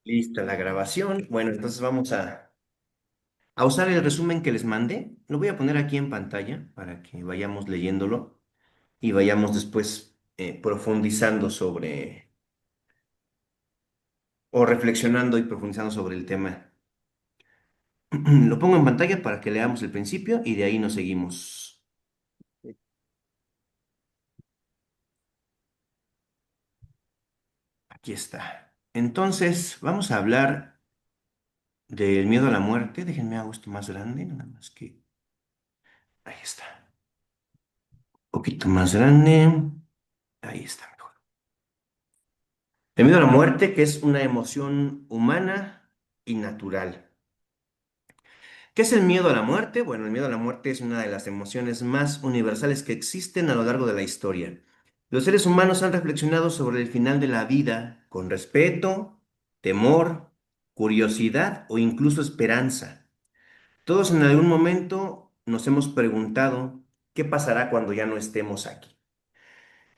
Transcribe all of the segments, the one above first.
Lista la grabación. Bueno, entonces vamos a usar el resumen que les mandé. Lo voy a poner aquí en pantalla para que vayamos leyéndolo y vayamos después profundizando sobre o reflexionando y profundizando sobre el tema. Lo pongo en pantalla para que leamos el principio y de ahí nos seguimos. Aquí está. Entonces, vamos a hablar del miedo a la muerte. Déjenme hago esto más grande, nada más que ahí está. Un poquito más grande. Ahí está mejor. El miedo a la muerte, que es una emoción humana y natural. ¿Qué es el miedo a la muerte? Bueno, el miedo a la muerte es una de las emociones más universales que existen a lo largo de la historia. Los seres humanos han reflexionado sobre el final de la vida con respeto, temor, curiosidad o incluso esperanza. Todos en algún momento nos hemos preguntado qué pasará cuando ya no estemos aquí.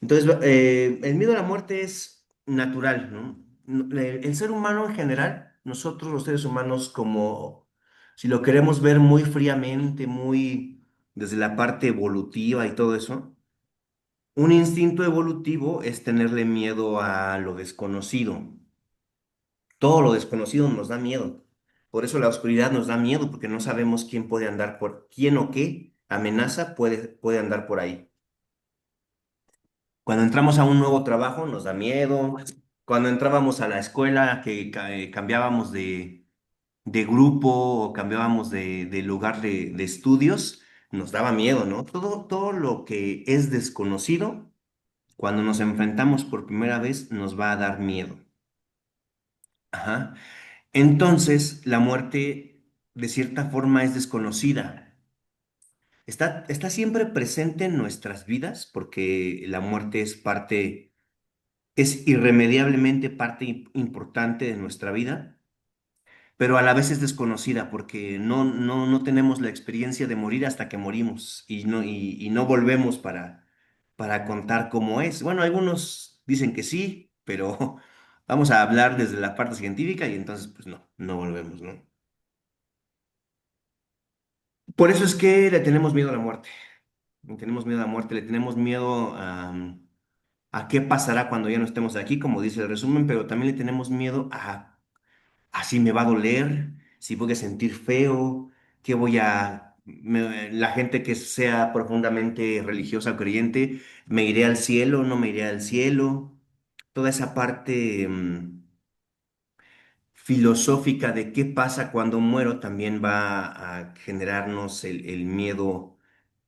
Entonces, el miedo a la muerte es natural, ¿no? El ser humano en general, nosotros los seres humanos, como si lo queremos ver muy fríamente, muy desde la parte evolutiva y todo eso, un instinto evolutivo es tenerle miedo a lo desconocido. Todo lo desconocido nos da miedo. Por eso la oscuridad nos da miedo, porque no sabemos quién puede andar quién o qué amenaza puede andar por ahí. Cuando entramos a un nuevo trabajo nos da miedo. Cuando entrábamos a la escuela que cambiábamos de grupo o cambiábamos de lugar de estudios, nos daba miedo, ¿no? Todo lo que es desconocido, cuando nos enfrentamos por primera vez, nos va a dar miedo. Ajá. Entonces, la muerte, de cierta forma, es desconocida. Está siempre presente en nuestras vidas porque la muerte es irremediablemente parte importante de nuestra vida, pero a la vez es desconocida porque no tenemos la experiencia de morir hasta que morimos y no volvemos para contar cómo es. Bueno, algunos dicen que sí, pero vamos a hablar desde la parte científica y entonces pues no volvemos, ¿no? Por eso es que le tenemos miedo a la muerte. Le tenemos miedo a la muerte, le tenemos miedo a qué pasará cuando ya no estemos aquí, como dice el resumen, pero también le tenemos miedo a si me va a doler, si voy a sentir feo, que la gente que sea profundamente religiosa o creyente, me iré al cielo, no me iré al cielo, toda esa parte filosófica de qué pasa cuando muero también va a generarnos el miedo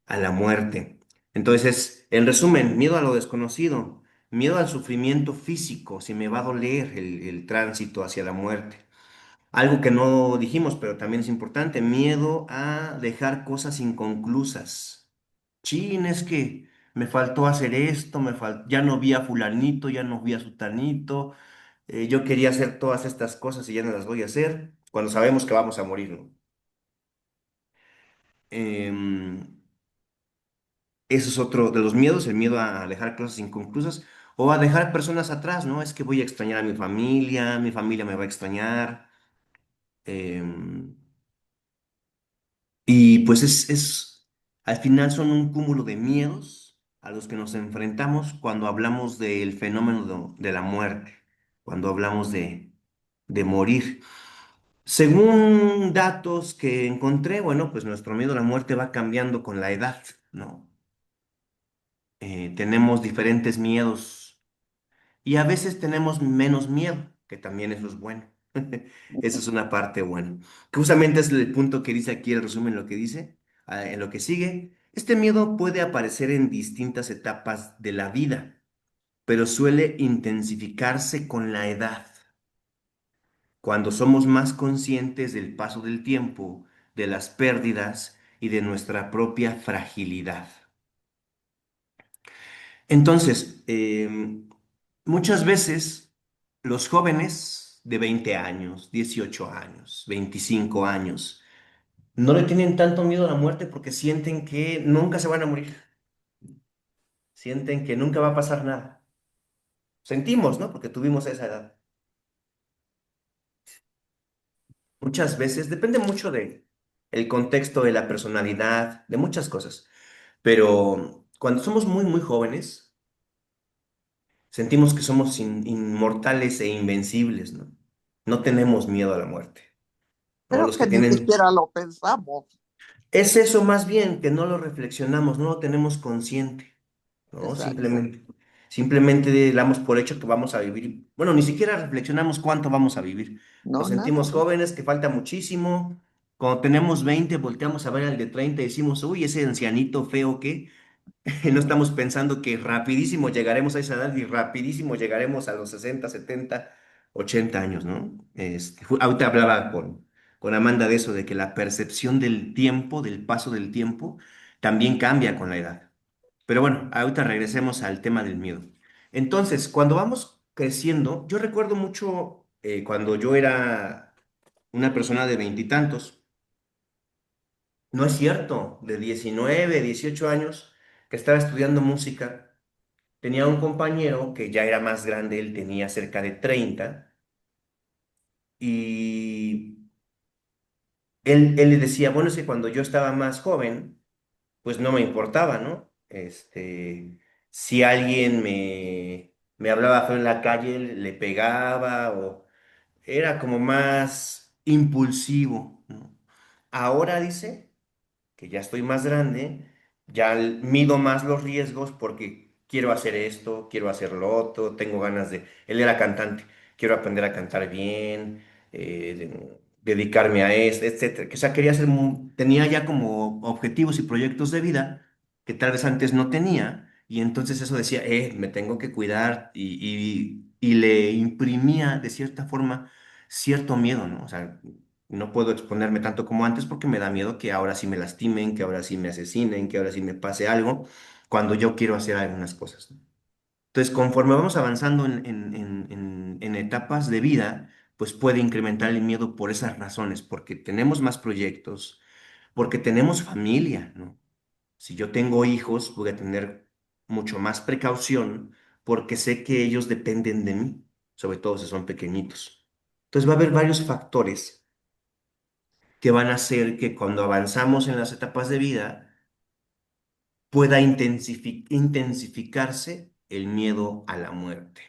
a la muerte. Entonces, en resumen, miedo a lo desconocido, miedo al sufrimiento físico, si me va a doler el tránsito hacia la muerte. Algo que no dijimos, pero también es importante, miedo a dejar cosas inconclusas. Chin, es que me faltó hacer esto, ya no vi a fulanito, ya no vi a sutanito, yo quería hacer todas estas cosas y ya no las voy a hacer, cuando sabemos que vamos a morir, ¿no? Em, Eso es otro de los miedos, el miedo a dejar cosas inconclusas o a dejar personas atrás, ¿no? Es que voy a extrañar a mi familia me va a extrañar. em, y pues al final son un cúmulo de miedos a los que nos enfrentamos cuando hablamos del fenómeno de la muerte, cuando hablamos de morir. Según datos que encontré, bueno, pues nuestro miedo a la muerte va cambiando con la edad, ¿no? Tenemos diferentes miedos y a veces tenemos menos miedo, que también eso es bueno. Eso es una parte buena. Que justamente es el punto que dice aquí el resumen, lo que dice, en lo que sigue. Este miedo puede aparecer en distintas etapas de la vida, pero suele intensificarse con la edad, cuando somos más conscientes del paso del tiempo, de las pérdidas y de nuestra propia fragilidad. Entonces, muchas veces los jóvenes de 20 años, 18 años, 25 años, no le tienen tanto miedo a la muerte porque sienten que nunca se van a morir, sienten que nunca va a pasar nada. Sentimos, ¿no? Porque tuvimos esa edad. Muchas veces, depende mucho de el contexto, de la personalidad, de muchas cosas. Pero cuando somos muy, muy jóvenes, sentimos que somos inmortales e invencibles, ¿no? No tenemos miedo a la muerte, ¿no? Creo Los que que ni tienen... siquiera lo pensamos. Es eso más bien, que no lo reflexionamos, no lo tenemos consciente, ¿no? Exacto. Simplemente damos por hecho que vamos a vivir. Bueno, ni siquiera reflexionamos cuánto vamos a vivir. Nos No, nada. sentimos jóvenes, que falta muchísimo. Cuando tenemos 20 volteamos a ver al de 30 y decimos, uy, ese ancianito feo que no estamos pensando que rapidísimo llegaremos a esa edad y rapidísimo llegaremos a los 60, 70, 80 años, ¿no? Ahorita hablaba con Amanda de eso, de que la percepción del tiempo, del paso del tiempo, también cambia con la edad. Pero bueno, ahorita regresemos al tema del miedo. Entonces, cuando vamos creciendo, yo recuerdo mucho cuando yo era una persona de veintitantos, no es cierto, de 19, 18 años, que estaba estudiando música. Tenía un compañero que ya era más grande, él tenía cerca de 30, y él le decía, bueno, es que cuando yo estaba más joven, pues no me importaba, ¿no? Si alguien me hablaba feo en la calle, le pegaba, o era como más impulsivo, ¿no? Ahora dice que ya estoy más grande, ya mido más los riesgos porque quiero hacer esto, quiero hacer lo otro, tengo ganas de... Él era cantante, quiero aprender a cantar bien, dedicarme a esto, etcétera. Que, o sea, quería hacer, tenía ya como objetivos y proyectos de vida que tal vez antes no tenía, y entonces eso decía, me tengo que cuidar, y le imprimía de cierta forma cierto miedo, ¿no? O sea, no puedo exponerme tanto como antes porque me da miedo que ahora sí me lastimen, que ahora sí me asesinen, que ahora sí me pase algo, cuando yo quiero hacer algunas cosas, ¿no? Entonces, conforme vamos avanzando en etapas de vida, pues puede incrementar el miedo por esas razones, porque tenemos más proyectos, porque tenemos familia, ¿no? Si yo tengo hijos, voy a tener mucho más precaución porque sé que ellos dependen de mí, sobre todo si son pequeñitos. Entonces va a haber varios factores que van a hacer que cuando avanzamos en las etapas de vida pueda intensificarse el miedo a la muerte.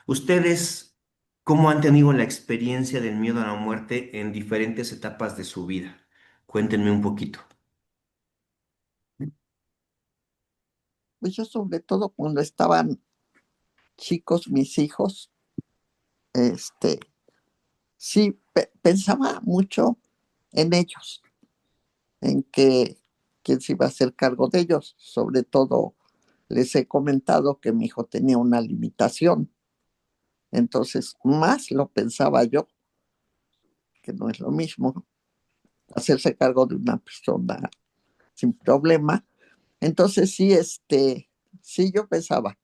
¿Ustedes cómo han tenido la experiencia del miedo a la muerte en diferentes etapas de su vida? Cuéntenme un poquito. Pues yo sobre todo cuando estaban chicos mis hijos, este, sí pensaba mucho en ellos, en que quién se iba a hacer cargo de ellos. Sobre todo les he comentado que mi hijo tenía una limitación, entonces más lo pensaba yo, que no es lo mismo hacerse cargo de una persona sin problema. Entonces sí, sí yo pensaba,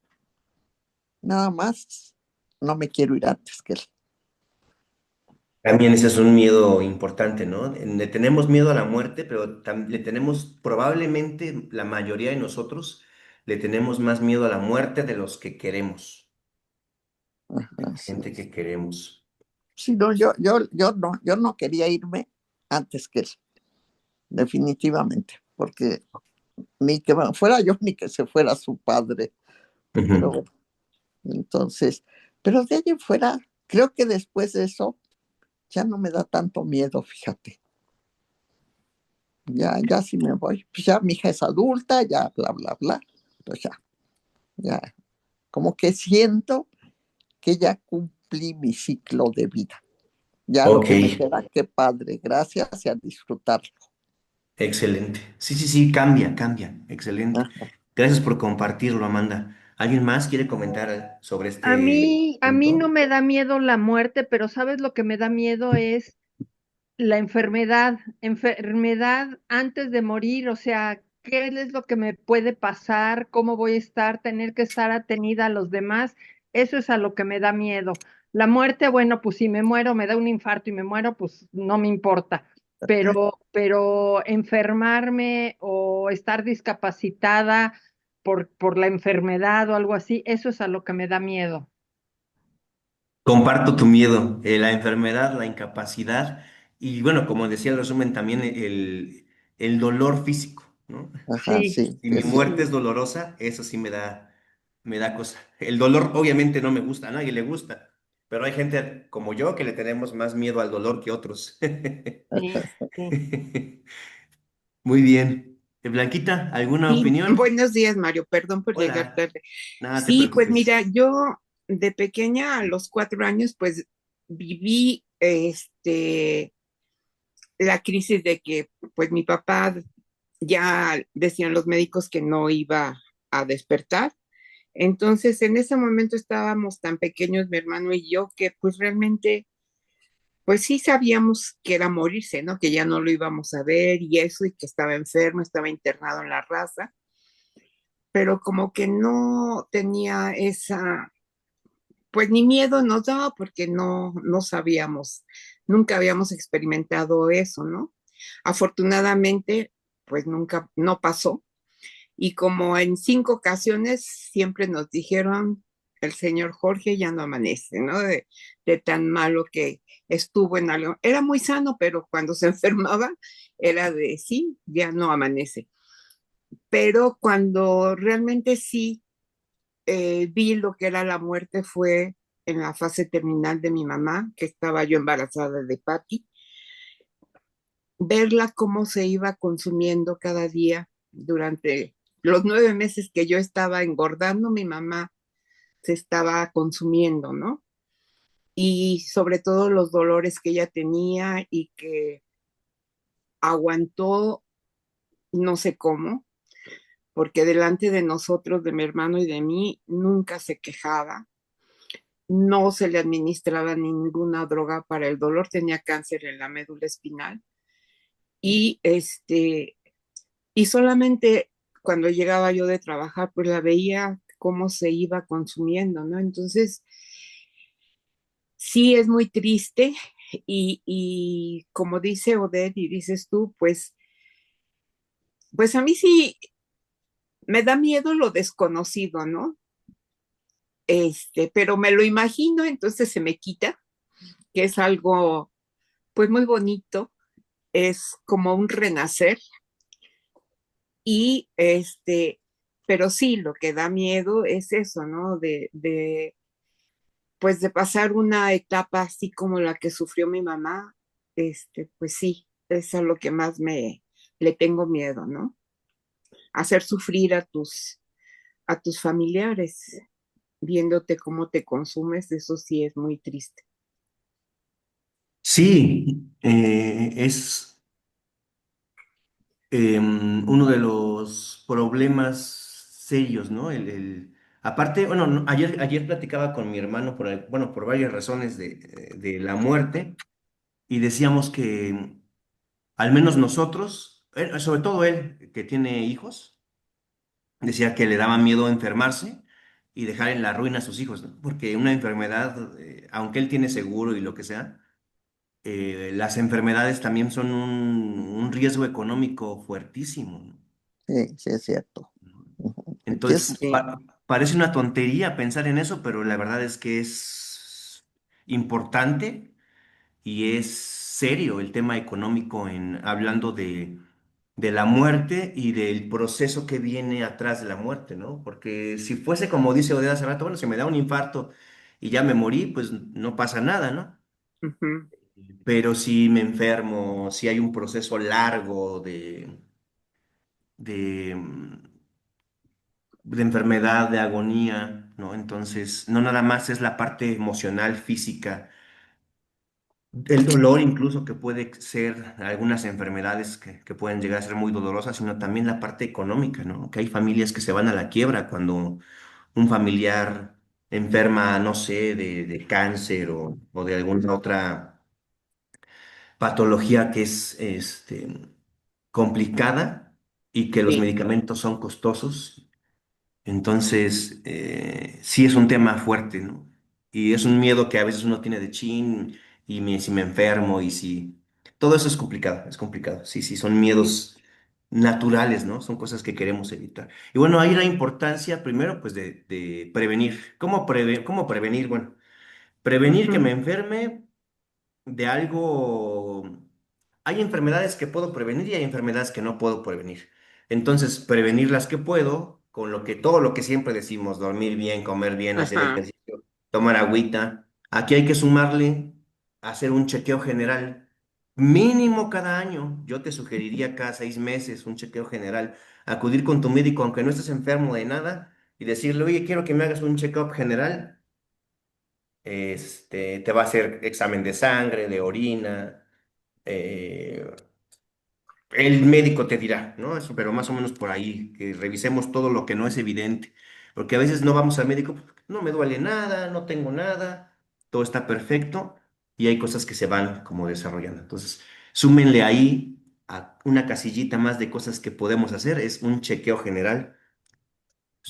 nada más no me quiero ir antes que él. También ese es un miedo importante, ¿no? Le tenemos miedo a la muerte, pero le tenemos, probablemente la mayoría de nosotros, le tenemos más miedo a la muerte de los que queremos, de la Así gente es. que queremos. Sí, no, yo no quería irme antes que él, definitivamente, porque ni que fuera yo ni que se fuera su padre, pero Ujú. entonces, pero de ahí en fuera, creo que después de eso ya no me da tanto miedo, fíjate. Ya sí me voy. Pues ya mi hija es adulta, ya bla, bla, bla. Pues ya, como que siento que ya cumplí mi ciclo de vida. Ya lo Ok, que me queda, qué padre, gracias y a disfrutarlo. excelente. Sí, sí, sí, cambia, cambia. Excelente. Ah, Gracias por compartirlo, Amanda. ¿Alguien más quiere comentar sobre A este mí, a mí no punto? me da miedo la muerte, pero ¿sabes lo que me da miedo es la enfermedad? Enfermedad antes de morir, o sea, ¿qué es lo que me puede pasar? ¿Cómo voy a estar? Tener que estar atenida a los demás, eso es a lo que me da miedo. La muerte, bueno, pues si me muero, me da un infarto y me muero, pues no me importa. Pero enfermarme o estar discapacitada por la enfermedad o algo así, eso es a lo que me da miedo. Comparto tu miedo, la enfermedad, la incapacidad Y bueno, como decía el resumen, también el dolor físico, ¿no? Ajá, Sí, sí, Si sí, mi sí. muerte es dolorosa, eso sí me da cosa. El dolor obviamente no me gusta, a nadie le gusta, pero hay gente como yo que le tenemos más miedo al dolor que otros. sí, sí. Muy bien. Blanquita, ¿alguna Sí, opinión? buenos días, Mario. Perdón por llegar Hola, tarde. nada te Sí, pues preocupes. mira, yo de pequeña a los 4 años, pues viví la crisis de que, pues mi papá ya decían los médicos que no iba a despertar. Entonces, en ese momento estábamos tan pequeños, mi hermano y yo, que pues realmente, pues sí sabíamos que era morirse, ¿no? Que ya no lo íbamos a ver y eso, y que estaba enfermo, estaba internado en la raza, pero como que no tenía esa, pues ni miedo nos daba porque no sabíamos, nunca habíamos experimentado eso, ¿no? Afortunadamente, pues nunca, no pasó. Y como en 5 ocasiones siempre nos dijeron, el señor Jorge ya no amanece, ¿no? De tan malo que estuvo en algo. Era muy sano, pero cuando se enfermaba era de, sí, ya no amanece. Pero cuando realmente sí vi lo que era la muerte fue en la fase terminal de mi mamá, que estaba yo embarazada de Patty, verla cómo se iba consumiendo cada día durante los 9 meses que yo estaba engordando, mi mamá se estaba consumiendo, ¿no? Y sobre todo los dolores que ella tenía y que aguantó no sé cómo, porque delante de nosotros, de mi hermano y de mí, nunca se quejaba, no se le administraba ninguna droga para el dolor, tenía cáncer en la médula espinal y y solamente cuando llegaba yo de trabajar, pues la veía cómo se iba consumiendo, ¿no? Entonces, sí es muy triste y como dice Odette y dices tú, pues a mí sí me da miedo lo desconocido, ¿no? Pero me lo imagino, entonces se me quita, que es algo pues muy bonito, es como un renacer y pero sí, lo que da miedo es eso, ¿no? Pues de pasar una etapa así como la que sufrió mi mamá, pues sí, eso es lo que más le tengo miedo, ¿no? Hacer sufrir a tus familiares, viéndote cómo te consumes, eso sí es muy triste. Sí, es uno de los problemas serios, ¿no? Aparte, bueno, ayer platicaba con mi hermano bueno, por varias razones de la muerte y decíamos que al menos nosotros, sobre todo él, que tiene hijos, decía que le daba miedo enfermarse y dejar en la ruina a sus hijos, ¿no? Porque una enfermedad, aunque él tiene seguro y lo que sea, las enfermedades también son un riesgo económico fuertísimo, ¿no? Sí, sí es cierto. Ujú. Aquí es, Entonces, Sí. parece una tontería pensar en eso, pero la verdad es que es importante y es serio el tema económico en hablando de la muerte y del proceso que viene atrás de la muerte, ¿no? Porque si fuese como dice Odeda hace rato, bueno, si me da un infarto y ya me morí, pues no pasa nada, ¿no? Ujú. Pero si me enfermo, si hay un proceso largo de, de enfermedad, de agonía, ¿no? Entonces, no nada más es la parte emocional, física, el dolor incluso que puede ser algunas enfermedades que pueden llegar a ser muy dolorosas, sino también la parte económica, ¿no? Que hay familias que se van a la quiebra cuando un familiar enferma, no sé, de cáncer o de alguna otra patología que es complicada y que los Sí. medicamentos son costosos. Entonces, sí es un tema fuerte, ¿no? Y es un miedo que a veces uno tiene de chin, si me enfermo y si... Todo eso es complicado, es complicado. Sí, sí, son Sí. miedos naturales, ¿no? Son cosas que queremos evitar. Y bueno, ahí la importancia, primero, pues de prevenir. ¿Cómo prevenir? Bueno, prevenir que Ujú. me enferme de algo hay enfermedades que puedo prevenir y hay enfermedades que no puedo prevenir. Entonces, prevenir las que puedo, con todo lo que siempre decimos, dormir bien, comer bien, hacer Ajá. ejercicio, tomar agüita. Aquí hay que sumarle, hacer un chequeo general, mínimo cada año. Yo te sugeriría cada 6 meses un chequeo general. Acudir con tu médico, aunque no estés enfermo de nada, y decirle, oye, quiero que me hagas un check-up general. Te va a hacer examen de sangre, de orina. eh, el médico te dirá, ¿no? Eso, pero más o menos por ahí, que revisemos todo lo que no es evidente. Porque a veces no vamos al médico, "Pues, no me duele nada, no tengo nada, todo está perfecto", y hay cosas que se van como desarrollando. Entonces, súmenle ahí a una casillita más de cosas que podemos hacer, es un chequeo general.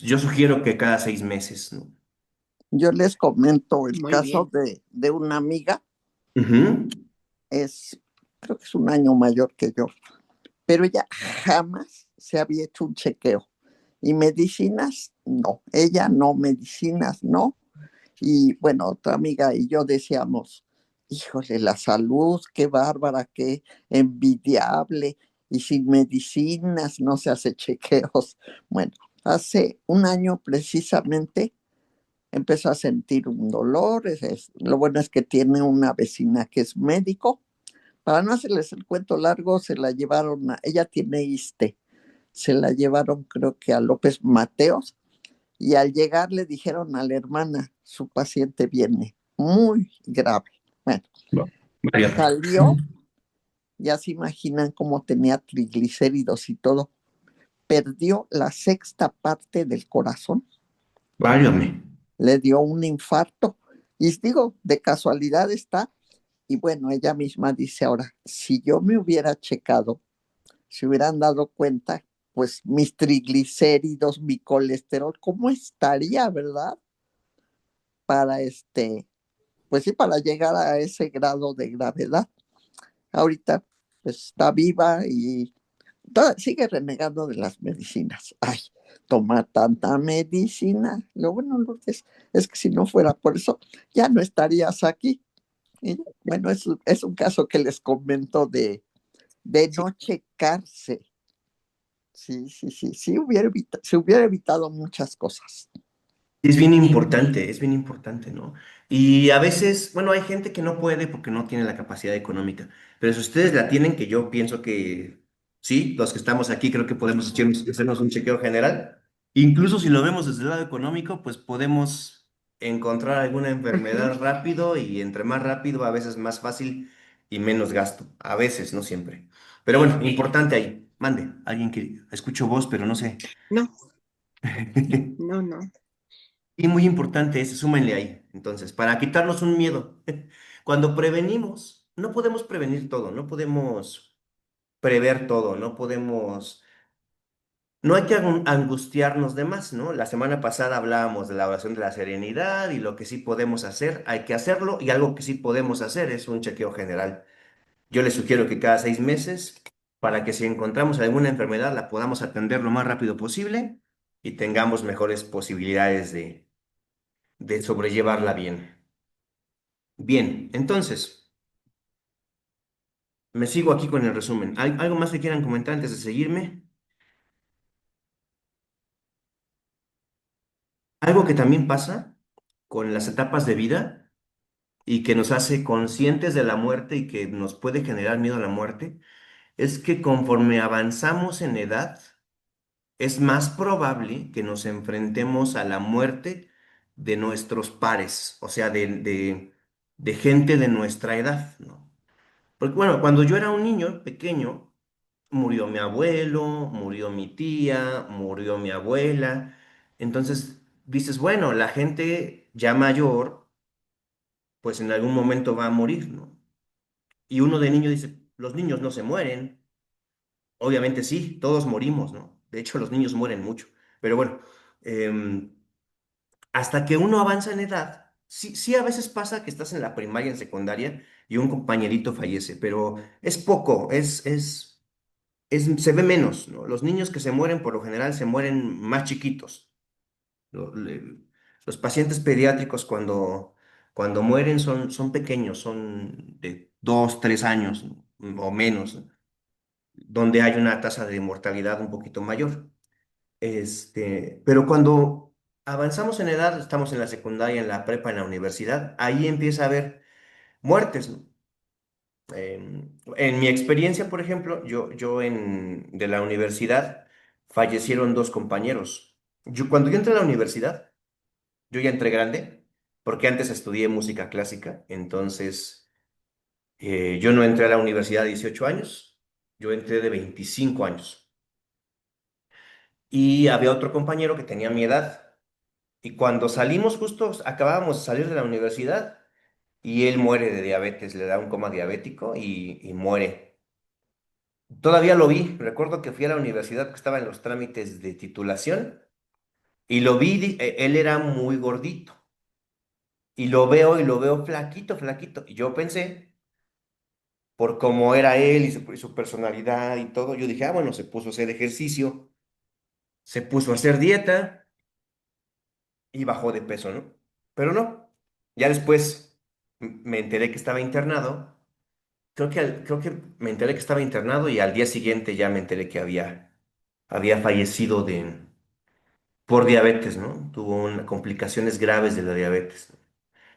Yo sugiero que cada 6 meses, ¿no? Yo les comento el Muy caso bien. de una amiga, Ujú. es, creo que es un año mayor que yo, pero ella jamás se había hecho un chequeo. Y medicinas, no. Ella no, medicinas, no. Y bueno, otra amiga y yo decíamos, híjole, la salud, qué bárbara, qué envidiable. Y sin medicinas no se hace chequeos. Bueno, hace un año precisamente empezó a sentir un dolor. Lo bueno es que tiene una vecina que es médico. Para no hacerles el cuento largo, se la llevaron ella tiene ISSSTE, se la llevaron creo que a López Mateos y al llegar le dijeron a la hermana, su paciente viene muy grave. Bueno, Va- Válgame. salió, ya se imaginan cómo tenía triglicéridos y todo, perdió la sexta parte del corazón, Válgame. le dio un infarto. Y digo, de casualidad está, y bueno, ella misma dice ahora, si yo me hubiera checado, se hubieran dado cuenta, pues mis triglicéridos, mi colesterol, ¿cómo estaría, verdad? Para pues sí, para llegar a ese grado de gravedad. Ahorita pues está viva y sigue renegando de las medicinas. Ay, toma tanta medicina. Lo bueno, Lourdes, es que si no fuera por eso, ya no estarías aquí. Y, bueno, es un caso que les comento de Sí, no checarse. Sí, sí, sí, sí se hubiera evitado muchas cosas. es bien importante, ¿no? Y a veces, bueno, hay gente que no puede porque no tiene la capacidad económica, pero si ustedes la tienen, que yo pienso que sí, los que estamos aquí creo que podemos hacernos un chequeo general. Incluso si lo vemos desde el lado económico, pues podemos encontrar alguna Ujú. enfermedad rápido y entre más rápido, a veces más fácil y menos gasto. A veces, no siempre. Pero bueno, importante ahí. Mande, alguien que escucho voz, pero no sé. No, no, no. Y muy importante es, súmenle ahí, entonces, para quitarnos un miedo. Cuando prevenimos, no podemos prevenir todo, no podemos prever todo, no hay que angustiarnos de más, ¿no? La semana pasada hablábamos de la oración de la serenidad y lo que sí podemos hacer, hay que hacerlo y algo que sí podemos hacer es un chequeo general. Yo les sugiero que cada 6 meses, para que si encontramos alguna enfermedad la podamos atender lo más rápido posible y tengamos mejores posibilidades de sobrellevarla bien. Bien, entonces, me sigo aquí con el resumen. ¿Hay algo más que quieran comentar antes de seguirme? Algo que también pasa con las etapas de vida y que nos hace conscientes de la muerte y que nos puede generar miedo a la muerte, es que conforme avanzamos en edad, es más probable que nos enfrentemos a la muerte de nuestros pares, o sea, de gente de nuestra edad, ¿no? Porque bueno, cuando yo era un niño pequeño, murió mi abuelo, murió mi tía, murió mi abuela. Entonces dices, bueno, la gente ya mayor, pues en algún momento va a morir, ¿no? Y uno de niño dice, los niños no se mueren. Obviamente sí, todos morimos, ¿no? De hecho, los niños mueren mucho. Pero bueno, em, hasta que uno avanza en edad, sí, sí a veces pasa que estás en la primaria, en secundaria, y un compañerito fallece, pero es poco, se ve menos, ¿no? Los niños que se mueren por lo general se mueren más chiquitos. Lo- le- los pacientes pediátricos cuando mueren son pequeños, son de 2, 3 años, ¿no? o menos, ¿no? Donde hay una tasa de mortalidad un poquito mayor. Pero cuando avanzamos en edad, estamos en la secundaria, en la prepa, en la universidad, ahí empieza a haber muertes, ¿no? En mi experiencia, por ejemplo, de la universidad fallecieron dos compañeros. Cuando yo entré a la universidad, yo ya entré grande, porque antes estudié música clásica, entonces yo no entré a la universidad de 18 años, yo entré de 25 años. Y había otro compañero que tenía mi edad. Y cuando salimos, justo acabábamos de salir de la universidad y él muere de diabetes, le da un coma diabético y muere. Todavía lo vi, recuerdo que fui a la universidad que estaba en los trámites de titulación y lo vi, él era muy gordito y lo veo flaquito, flaquito. Y yo pensé, por cómo era él y su personalidad y todo, yo dije, ah, bueno, se puso a hacer ejercicio, se puso a hacer dieta y bajó de peso, ¿no? Pero no, ya después me enteré que estaba internado. Creo que me enteré que estaba internado y al día siguiente ya me enteré que había fallecido por diabetes, ¿no? Tuvo complicaciones graves de la diabetes.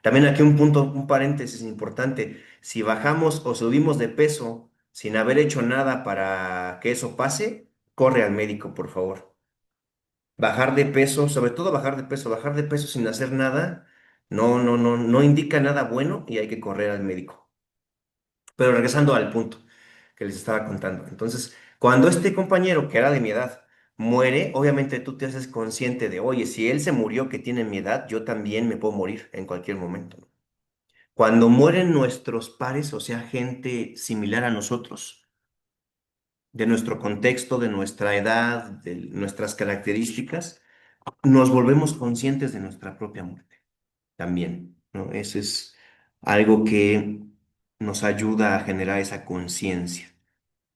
También aquí un punto, un paréntesis importante. Si bajamos o subimos de peso sin haber hecho nada para que eso pase, corre al médico, por favor. Bajar de peso, sobre todo bajar de peso sin hacer nada, no indica nada bueno y hay que correr al médico. Pero regresando al punto que les estaba contando. Entonces, cuando este compañero, que era de mi edad, muere, obviamente tú te haces consciente de, oye, si él se murió que tiene mi edad, yo también me puedo morir en cualquier momento, ¿no? Cuando mueren nuestros pares, o sea, gente similar a nosotros, de nuestro contexto, de nuestra edad, de nuestras características, nos volvemos conscientes de nuestra propia muerte también, ¿no? Eso es algo que nos ayuda a generar esa conciencia.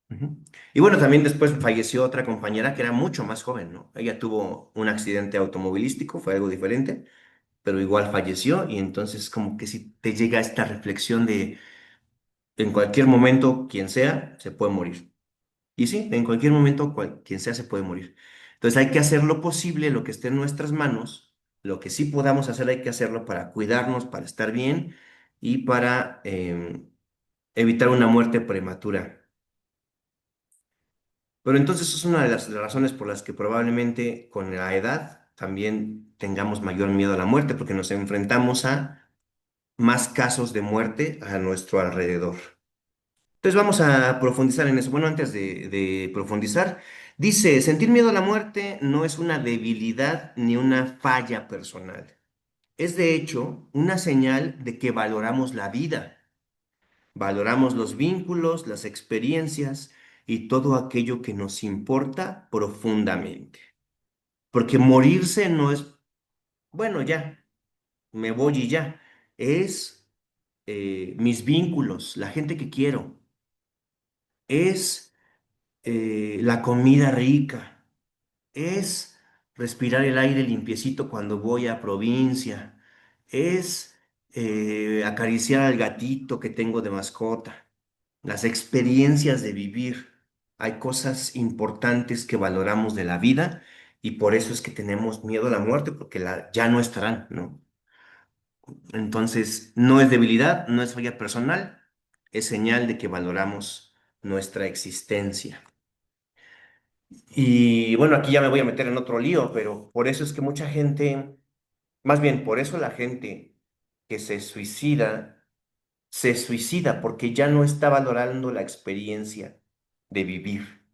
Ujú. Y bueno, también después falleció otra compañera que era mucho más joven, ¿no? Ella tuvo un accidente automovilístico, fue algo diferente, pero igual falleció y entonces como que si te llega esta reflexión de en cualquier momento, quien sea, se puede morir. Y sí, en cualquier momento, quien sea, se puede morir. Entonces hay que hacer lo posible, lo que esté en nuestras manos, lo que sí podamos hacer, hay que hacerlo para cuidarnos, para estar bien y para evitar una muerte prematura. Pero entonces es una de las razones por las que probablemente con la edad también tengamos mayor miedo a la muerte, porque nos enfrentamos a más casos de muerte a nuestro alrededor. Entonces vamos a profundizar en eso. Bueno, antes de profundizar, dice, sentir miedo a la muerte no es una debilidad ni una falla personal. Es de hecho una señal de que valoramos la vida, valoramos los vínculos, las experiencias y todo aquello que nos importa profundamente. Porque morirse no es, bueno, ya, me voy y ya. Es mis vínculos, la gente que quiero. Es la comida rica. Es respirar el aire limpiecito cuando voy a provincia. Es acariciar al gatito que tengo de mascota. Las experiencias de vivir. Hay cosas importantes que valoramos de la vida y por eso es que tenemos miedo a la muerte, porque ya no estarán, ¿no? Entonces, no es debilidad, no es falla personal, es señal de que valoramos nuestra existencia. Y bueno, aquí ya me voy a meter en otro lío, pero por eso es que mucha gente, más bien por eso la gente que se suicida porque ya no está valorando la experiencia de vivir,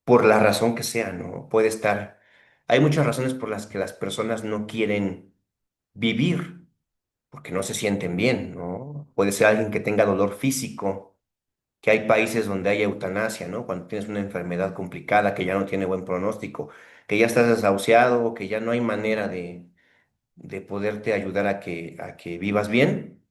por la razón que sea, ¿no? Puede estar, hay muchas razones por las que las personas no quieren vivir, porque no se sienten bien, ¿no? Puede ser alguien que tenga dolor físico, que hay países donde hay eutanasia, ¿no? Cuando tienes una enfermedad complicada que ya no tiene buen pronóstico, que ya estás desahuciado, que ya no hay manera de poderte ayudar a que vivas bien.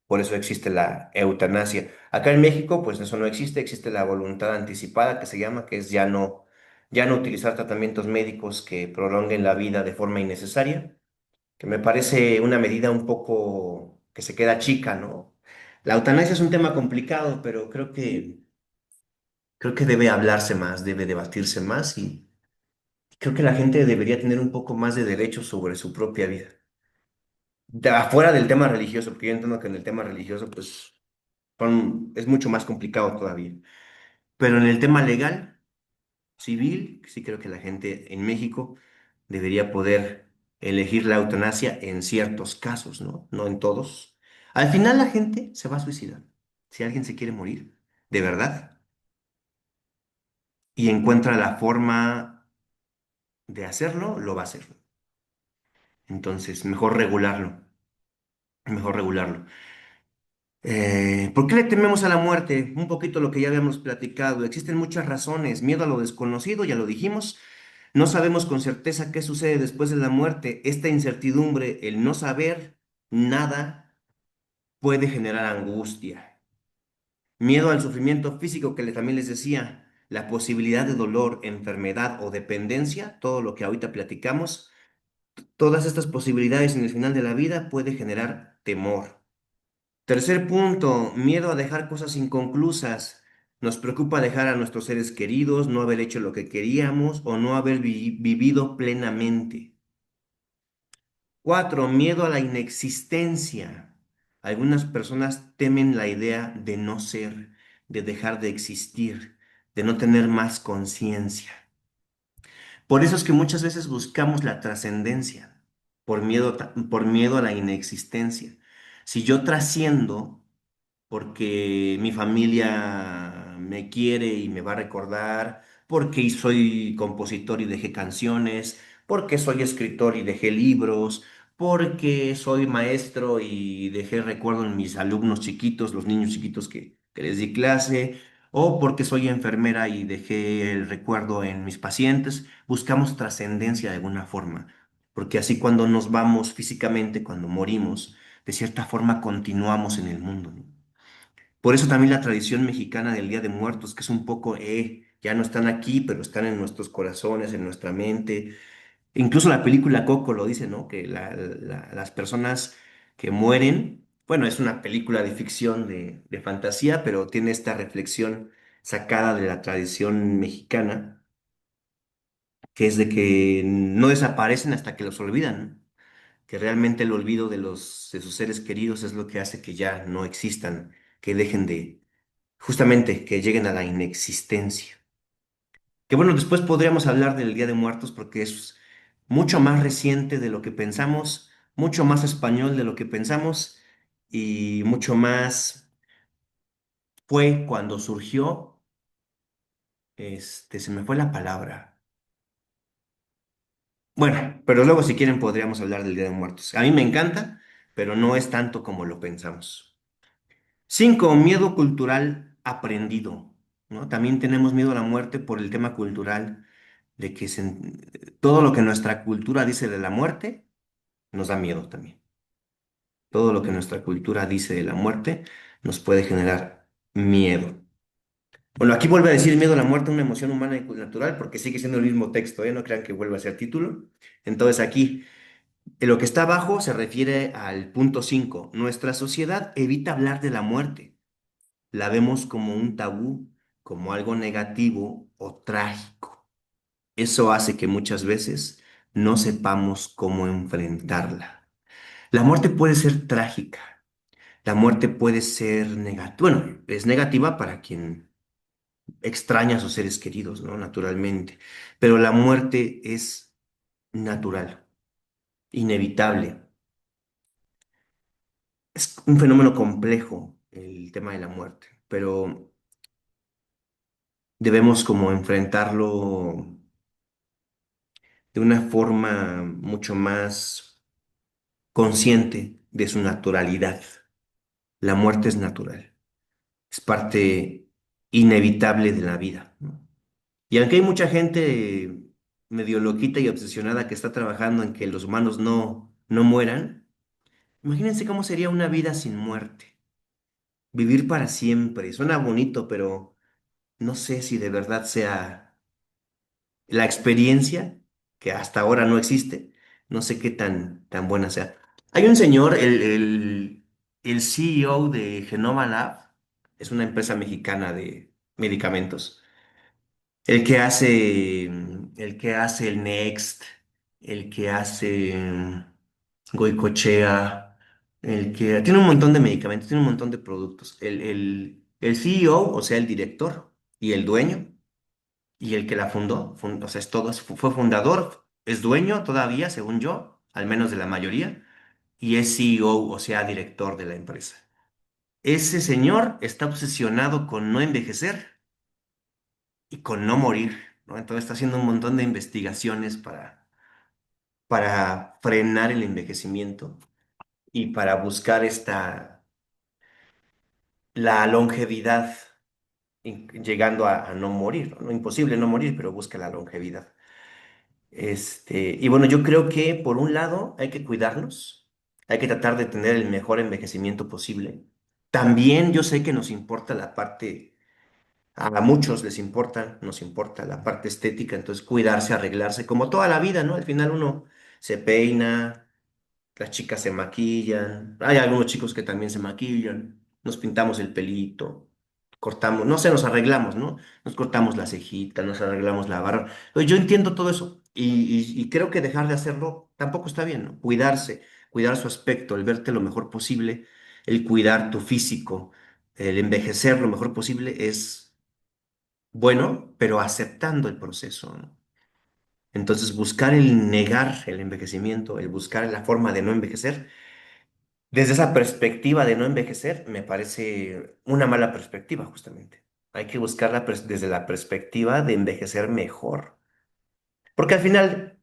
Por eso existe la eutanasia. Acá en México, pues eso no existe, existe la voluntad anticipada que se llama, que es ya no utilizar tratamientos médicos que prolonguen la vida de forma innecesaria, que me parece una medida un poco que se queda chica, ¿no? La eutanasia es un tema complicado, pero creo que debe hablarse más, debe debatirse más y creo que la gente debería tener un poco más de derechos sobre su propia vida. Afuera del tema religioso, porque yo entiendo que en el tema religioso, pues, es mucho más complicado todavía. Pero en el tema legal, civil, sí creo que la gente en México debería poder elegir la eutanasia en ciertos casos, ¿no? No en todos. Al final la gente se va a suicidar. Si alguien se quiere morir, de verdad, y encuentra la forma de hacerlo, lo va a hacer. Entonces, mejor regularlo, mejor regularlo. ¿Por qué le tememos a la muerte? Un poquito lo que ya habíamos platicado. Existen muchas razones. Miedo a lo desconocido, ya lo dijimos. No sabemos con certeza qué sucede después de la muerte. Esta incertidumbre, el no saber nada, puede generar angustia. Miedo al sufrimiento físico que también les decía. La posibilidad de dolor, enfermedad o dependencia, todo lo que ahorita platicamos, todas estas posibilidades en el final de la vida puede generar temor. Tercer punto, miedo a dejar cosas inconclusas. Nos preocupa dejar a nuestros seres queridos, no haber hecho lo que queríamos o no haber vivido plenamente. Cuatro, miedo a la inexistencia. Algunas personas temen la idea de no ser, de dejar de existir, de no tener más conciencia. Por eso es que muchas veces buscamos la trascendencia, por miedo a la inexistencia. Si yo trasciendo, porque mi familia me quiere y me va a recordar, porque soy compositor y dejé canciones, porque soy escritor y dejé libros, porque soy maestro y dejé recuerdo en mis alumnos chiquitos, los niños chiquitos que les di clase, o porque soy enfermera y dejé el recuerdo en mis pacientes. Buscamos trascendencia de alguna forma, porque así cuando nos vamos físicamente, cuando morimos, de cierta forma continuamos en el mundo, ¿no? Por eso también la tradición mexicana del Día de Muertos, que es un poco, ya no están aquí, pero están en nuestros corazones, en nuestra mente. Incluso la película Coco lo dice, ¿no? Que las personas que mueren, bueno, es una película de ficción, de fantasía, pero tiene esta reflexión sacada de la tradición mexicana, que es de que no desaparecen hasta que los olvidan, ¿no? Que realmente el olvido de sus seres queridos es lo que hace que ya no existan, que dejen de, justamente, que lleguen a la inexistencia. Que bueno, después podríamos hablar del Día de Muertos porque es mucho más reciente de lo que pensamos, mucho más español de lo que pensamos y mucho más fue cuando surgió, se me fue la palabra. Bueno, pero luego si quieren podríamos hablar del Día de Muertos. A mí me encanta, pero no es tanto como lo pensamos. Cinco, miedo cultural aprendido, ¿no? También tenemos miedo a la muerte por el tema cultural, de que todo lo que nuestra cultura dice de la muerte nos da miedo también. Todo lo que nuestra cultura dice de la muerte nos puede generar miedo. Bueno, aquí vuelve a decir miedo a la muerte, una emoción humana y natural, porque sigue siendo el mismo texto, ¿eh? No crean que vuelva a ser título. Entonces aquí, lo que está abajo se refiere al punto 5. Nuestra sociedad evita hablar de la muerte. La vemos como un tabú, como algo negativo o trágico. Eso hace que muchas veces no sepamos cómo enfrentarla. La muerte puede ser trágica, la muerte puede ser negativa, bueno, es negativa para quien extraña a sus seres queridos, ¿no? Naturalmente, pero la muerte es natural, inevitable. Es un fenómeno complejo el tema de la muerte, pero debemos como enfrentarlo de una forma mucho más consciente de su naturalidad. La muerte es natural, es parte inevitable de la vida, ¿no? Y aunque hay mucha gente medio loquita y obsesionada que está trabajando en que los humanos no mueran, imagínense cómo sería una vida sin muerte. Vivir para siempre. Suena bonito, pero no sé si de verdad sea la experiencia, que hasta ahora no existe, no sé qué tan buena sea. Hay un señor, el CEO de Genoma Lab es una empresa mexicana de medicamentos. El que hace el Next, el que hace Goicochea, el que tiene un montón de medicamentos, tiene un montón de productos. El CEO, o sea, el director y el dueño, y el que la fundó, o sea, es todo, fue fundador, es dueño todavía, según yo, al menos de la mayoría, y es CEO, o sea, director de la empresa. Ese señor está obsesionado con no envejecer y con no morir, ¿no? Entonces está haciendo un montón de investigaciones para frenar el envejecimiento y para buscar la longevidad, llegando a no morir, ¿no? Imposible no morir, pero busca la longevidad. Y bueno, yo creo que por un lado hay que cuidarnos, hay que tratar de tener el mejor envejecimiento posible. También yo sé que nos importa la parte, a muchos les importa, nos importa la parte estética, entonces cuidarse, arreglarse, como toda la vida, ¿no? Al final uno se peina, las chicas se maquillan, hay algunos chicos que también se maquillan, nos pintamos el pelito, cortamos, no sé, nos arreglamos, ¿no? Nos cortamos la cejita, nos arreglamos la barba. Yo entiendo todo eso y creo que dejar de hacerlo tampoco está bien, ¿no? Cuidarse, cuidar su aspecto, el verte lo mejor posible, el cuidar tu físico, el envejecer lo mejor posible es bueno, pero aceptando el proceso, ¿no? Entonces, buscar el negar el envejecimiento, el buscar la forma de no envejecer, desde esa perspectiva de no envejecer, me parece una mala perspectiva, justamente. Hay que buscarla desde la perspectiva de envejecer mejor. Porque al final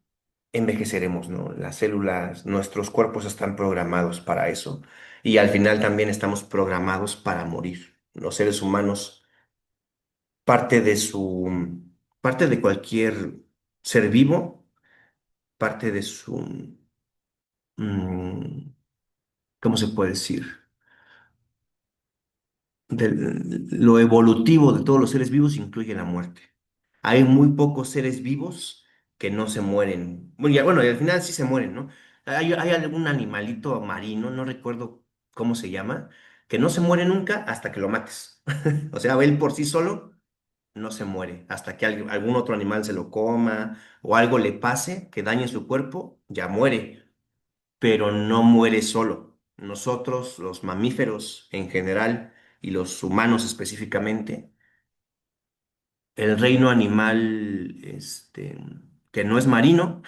envejeceremos, ¿no? Las células, nuestros cuerpos están programados para eso. Y al final también estamos programados para morir. Los seres humanos, parte de parte de cualquier ser vivo, parte de mm, ¿cómo se puede decir? Lo evolutivo de todos los seres vivos incluye la muerte. Hay muy pocos seres vivos que no se mueren. Bueno, y al final sí se mueren, ¿no? Hay algún animalito marino, no recuerdo cómo se llama, que no se muere nunca hasta que lo mates. O sea, él por sí solo no se muere. Hasta que algún otro animal se lo coma o algo le pase que dañe su cuerpo, ya muere, pero no muere solo. Nosotros, los mamíferos en general y los humanos específicamente, el reino animal, que no es marino,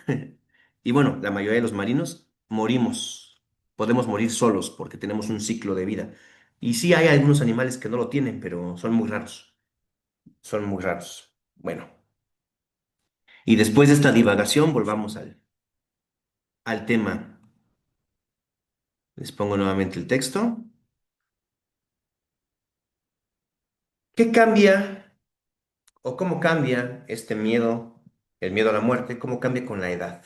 y bueno, la mayoría de los marinos morimos, podemos morir solos porque tenemos un ciclo de vida. Y sí hay algunos animales que no lo tienen, pero son muy raros, son muy raros. Bueno, y después de esta divagación, volvamos al tema. Les pongo nuevamente el texto. ¿Qué cambia o cómo cambia este miedo, el miedo a la muerte, cómo cambia con la edad?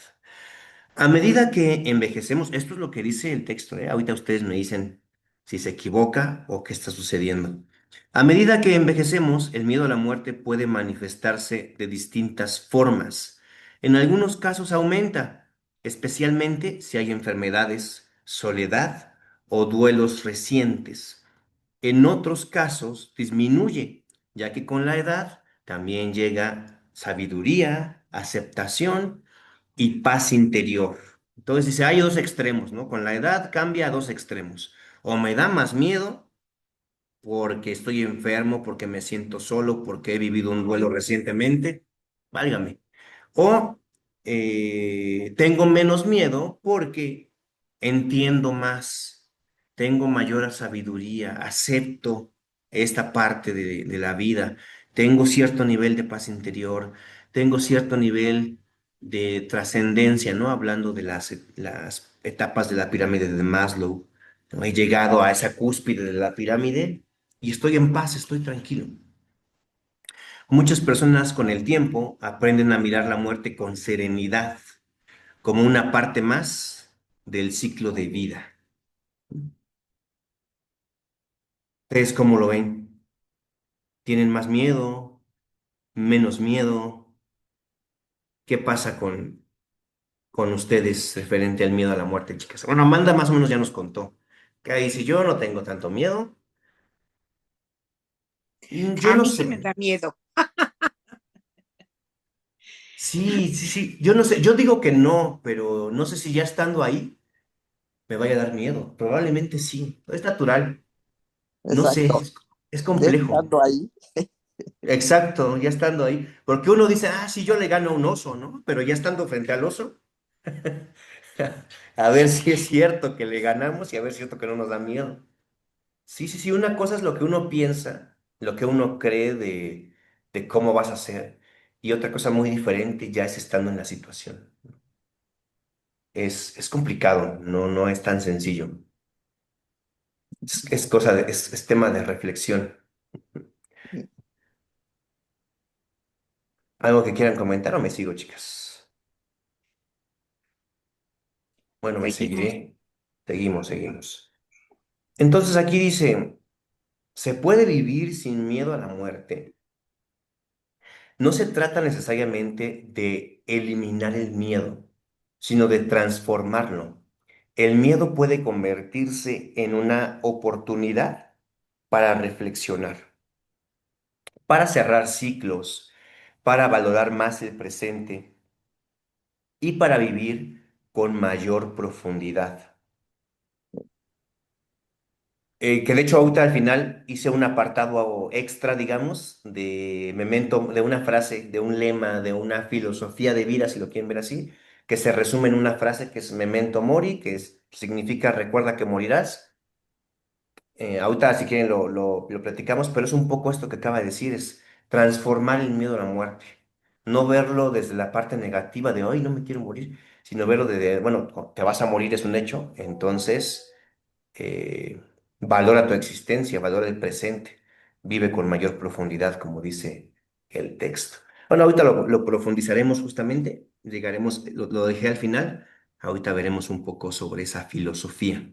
A medida que envejecemos, esto es lo que dice el texto, ¿eh? Ahorita ustedes me dicen si se equivoca o qué está sucediendo. A medida que envejecemos, el miedo a la muerte puede manifestarse de distintas formas. En algunos casos aumenta, especialmente si hay enfermedades, soledad o duelos recientes. En otros casos disminuye, ya que con la edad también llega sabiduría, aceptación y paz interior. Entonces dice, hay dos extremos, ¿no? Con la edad cambia a dos extremos. O me da más miedo porque estoy enfermo, porque me siento solo, porque he vivido un duelo recientemente, válgame. O tengo menos miedo porque entiendo más, tengo mayor sabiduría, acepto esta parte de la vida, tengo cierto nivel de paz interior, tengo cierto nivel de trascendencia, ¿no? Hablando de las etapas de la pirámide de Maslow, ¿no? He llegado a esa cúspide de la pirámide y estoy en paz, estoy tranquilo. Muchas personas con el tiempo aprenden a mirar la muerte con serenidad, como una parte más del ciclo de vida. ¿Ustedes cómo lo ven? ¿Tienen más miedo? ¿Menos miedo? ¿Qué pasa con ustedes referente al miedo a la muerte, chicas? Bueno, Amanda más o menos ya nos contó. Que ahí si yo no tengo tanto miedo, yo A no mí sí me sé. da miedo. Sí, sí, sí, yo no sé, yo digo que no, pero no sé si ya estando ahí me vaya a dar miedo. Probablemente sí, es natural, no sé, Exacto. es Ya complejo. estando ahí, Exacto, ya estando ahí. Porque uno dice, ah, sí, yo le gano a un oso, ¿no? Pero ya estando frente al oso, a ver si es cierto que le ganamos y a ver si es cierto que no nos da miedo. Sí, sí, sí, una cosa es lo que uno piensa, lo que uno cree de cómo vas a hacer, y otra cosa muy diferente ya es estando en la situación. Es complicado, no es tan sencillo. Es cosa es tema de reflexión. ¿Algo que quieran comentar o me sigo, chicas? Bueno, me Seguimos. seguiré. Seguimos. Entonces aquí dice, ¿se puede vivir sin miedo a la muerte? No se trata necesariamente de eliminar el miedo, sino de transformarlo. El miedo puede convertirse en una oportunidad para reflexionar, para cerrar ciclos, para valorar más el presente y para vivir con mayor profundidad. Que de hecho ahorita al final hice un apartado extra, digamos, de memento, de una frase, de un lema, de una filosofía de vida, si lo quieren ver así, que se resume en una frase que es memento mori, significa recuerda que morirás. Ahorita si quieren lo platicamos, pero es un poco esto que acaba de decir, es transformar el miedo a la muerte. No verlo desde la parte negativa de hoy no me quiero morir, sino verlo desde, bueno, te vas a morir es un hecho, entonces valora tu existencia, valora el presente, vive con mayor profundidad, como dice el texto. Bueno, ahorita lo profundizaremos justamente, llegaremos, lo dejé al final, ahorita veremos un poco sobre esa filosofía.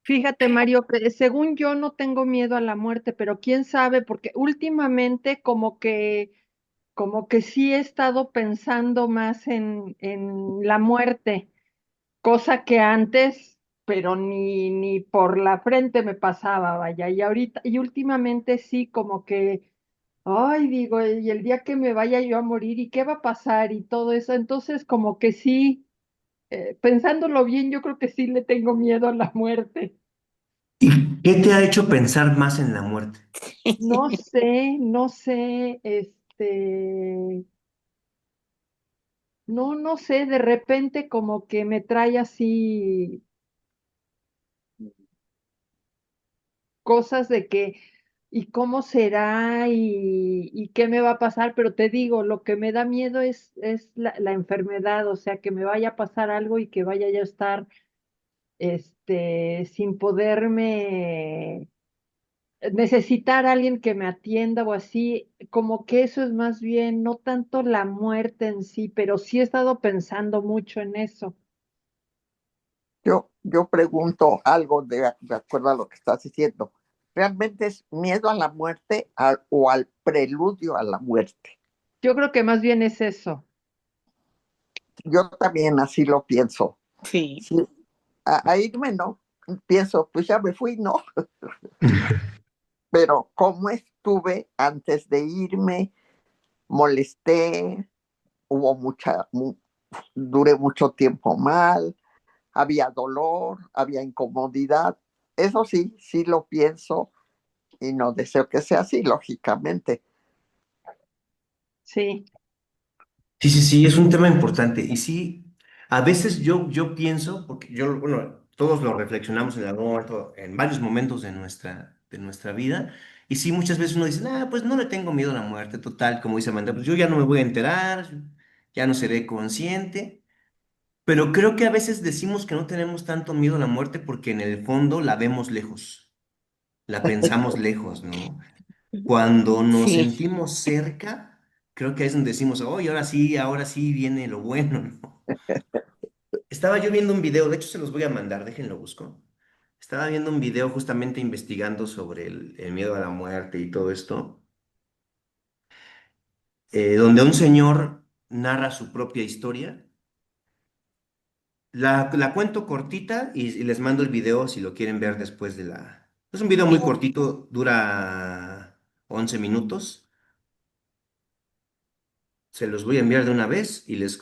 Fíjate, Mario, que según yo no tengo miedo a la muerte, pero quién sabe, porque últimamente como que sí he estado pensando más en la muerte, cosa que antes, pero ni por la frente me pasaba, vaya, y ahorita, y últimamente sí, como que, ay, digo, y el día que me vaya yo a morir, ¿y qué va a pasar? Y todo eso, entonces como que sí, pensándolo bien, yo creo que sí le tengo miedo a la muerte. ¿Y qué te ha hecho pensar más en la muerte? No sé, no sé, de repente como que me trae así cosas de que, ¿y cómo será? Y qué me va a pasar? Pero te digo, lo que me da miedo es la enfermedad, o sea, que me vaya a pasar algo y que vaya yo a estar, sin poderme necesitar a alguien que me atienda o así, como que eso es más bien, no tanto la muerte en sí, pero sí he estado pensando mucho en eso. yo pregunto algo de acuerdo a lo que estás diciendo. ¿Realmente es miedo a la muerte o al preludio a la muerte? Yo creo que más bien es eso. Yo también así lo pienso. Sí, Sí, a irme no, pienso, pues ya me fui, no, pero como estuve antes de irme, molesté, hubo duré mucho tiempo mal, había dolor, había incomodidad. Eso sí, sí lo pienso y no deseo que sea así, lógicamente. Sí, Sí, sí, sí, es un tema importante. Y sí, a veces yo pienso, porque yo, bueno, todos lo reflexionamos en algún momento, en varios momentos de nuestra vida. Y sí, muchas veces uno dice, ah, pues no le tengo miedo a la muerte, total, como dice Amanda, pues yo ya no me voy a enterar, ya no seré consciente. Pero creo que a veces decimos que no tenemos tanto miedo a la muerte porque en el fondo la vemos lejos, la pensamos lejos, ¿no? Cuando nos sí. sentimos cerca, creo que es donde decimos, oye, ahora sí viene lo bueno, ¿no? Estaba yo viendo un video, de hecho se los voy a mandar, déjenlo busco. Estaba viendo un video justamente investigando sobre el miedo a la muerte y todo esto, donde un señor narra su propia historia La cuento cortita y les mando el video si lo quieren ver después de la... Es un video muy Sí, cortito, dura 11 minutos. Se los voy a enviar de una vez y les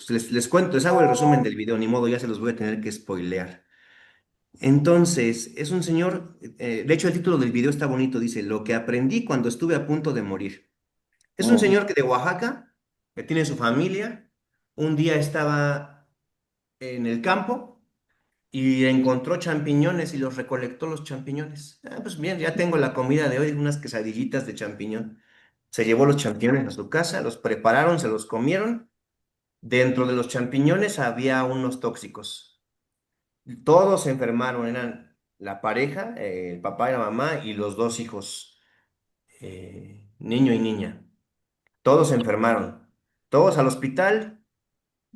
cuento, les hago el resumen del video, ni modo, ya se los voy a tener que spoilear. Entonces, es un señor, de hecho el título del video está bonito, dice, Lo que aprendí cuando estuve a punto de morir. Es un ujú, señor que de Oaxaca, que tiene su familia, un día estaba en el campo y encontró champiñones y los recolectó los champiñones. Ah, pues bien, ya tengo la comida de hoy, unas quesadillitas de champiñón. Se llevó los champiñones a su casa, los prepararon, se los comieron. Dentro de los champiñones había unos tóxicos. Todos se enfermaron, eran la pareja, el papá y la mamá y los dos hijos, niño y niña. Todos se enfermaron. Todos al hospital,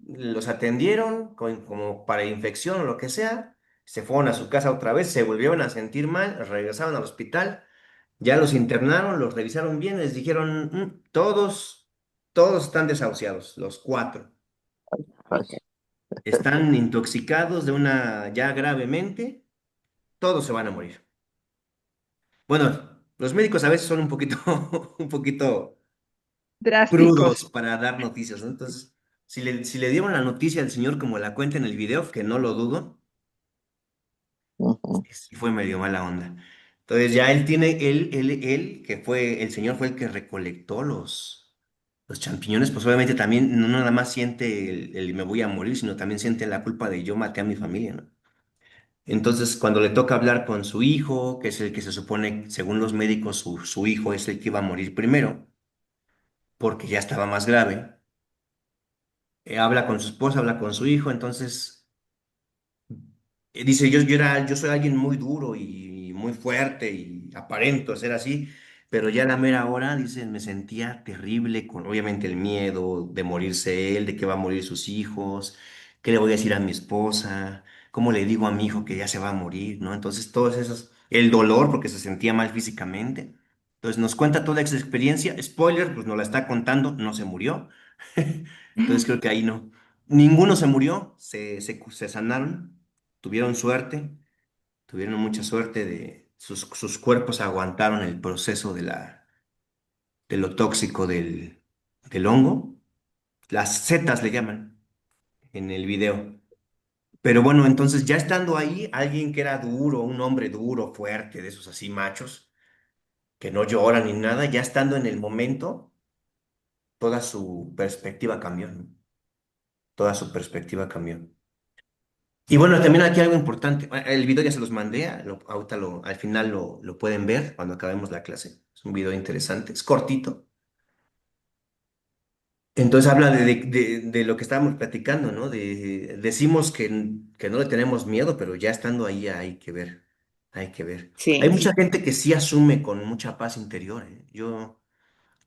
los atendieron como para infección o lo que sea. Se fueron a su casa otra vez, se volvieron a sentir mal, regresaron al hospital, ya los internaron, los revisaron bien, les dijeron, todos están desahuciados, los cuatro. ay, Están intoxicados de una ya gravemente, todos se van a morir. Bueno, los médicos a veces son un poquito, un poquito Drásticos. crudos para dar noticias, ¿no? Entonces, si le dieron la noticia al señor como la cuenta en el video, que no lo dudo, ujú, sí fue medio mala onda. Entonces ya él, que fue, el señor fue el que recolectó los champiñones, pues obviamente también no nada más siente el me voy a morir, sino también siente la culpa de yo maté a mi familia, ¿no? Entonces, cuando le toca hablar con su hijo, que es el que se supone, según los médicos, su hijo es el que iba a morir primero, porque ya estaba más grave, habla con su esposa, habla con su hijo, entonces dice, yo soy alguien muy duro y muy fuerte y aparento ser así, pero ya a la mera hora, dice, me sentía terrible con obviamente el miedo de morirse él, de que va a morir sus hijos, qué le voy a decir a mi esposa, cómo le digo a mi hijo que ya se va a morir, ¿no? Entonces, todos esos, el dolor porque se sentía mal físicamente. Entonces, nos cuenta toda esa experiencia. Spoiler, pues nos la está contando, no se murió. Entonces, creo que ahí no. Ninguno se murió, se sanaron. Tuvieron suerte, tuvieron mucha suerte de sus cuerpos aguantaron el proceso de lo tóxico del hongo. Las setas le llaman en el video. Pero bueno, entonces ya estando ahí, alguien que era duro, un hombre duro, fuerte, de esos así machos, que no lloran ni nada, ya estando en el momento, toda su perspectiva cambió, ¿no? Toda su perspectiva cambió. Y bueno, también aquí algo importante. El video ya se los mandé, ahorita al final lo pueden ver cuando acabemos la clase. Es un video interesante, es cortito. Entonces habla de lo que estábamos platicando, ¿no? Decimos que no le tenemos miedo, pero ya estando ahí hay que ver, hay que ver. Hay sí, mucha gente que sí asume con mucha paz interior, ¿eh? Yo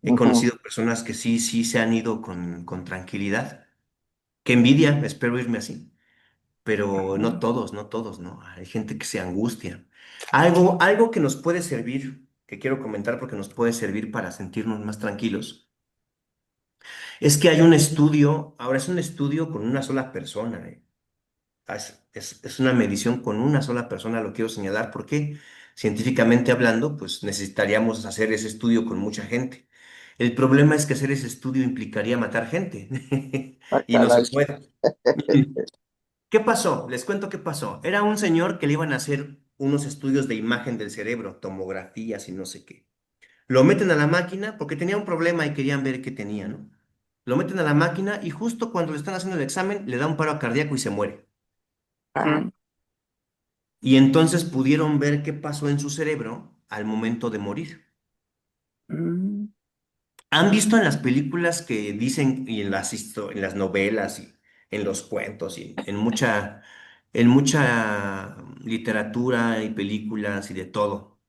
he ujú, conocido personas que sí se han ido con tranquilidad. Qué envidia, espero irme así. Pero no todos, no todos, ¿no? Hay gente que se angustia. Algo que nos puede servir, que quiero comentar porque nos puede servir para sentirnos más tranquilos, es que hay un estudio, ahora es un estudio con una sola persona, ¿eh? Es una medición con una sola persona, lo quiero señalar porque científicamente hablando, pues necesitaríamos hacer ese estudio con mucha gente. El problema es que hacer ese estudio implicaría matar gente ah, y no se caray, puede. ¿Qué pasó? Les cuento qué pasó. Era un señor que le iban a hacer unos estudios de imagen del cerebro, tomografías y no sé qué. Lo meten a la máquina porque tenía un problema y querían ver qué tenía, ¿no? Lo meten a la máquina y justo cuando le están haciendo el examen le da un paro cardíaco y se muere. ah, Y entonces pudieron ver qué pasó en su cerebro al momento de morir. mm, ¿Han visto en las películas que dicen y en las novelas y en los cuentos y en mucha literatura y películas y de todo,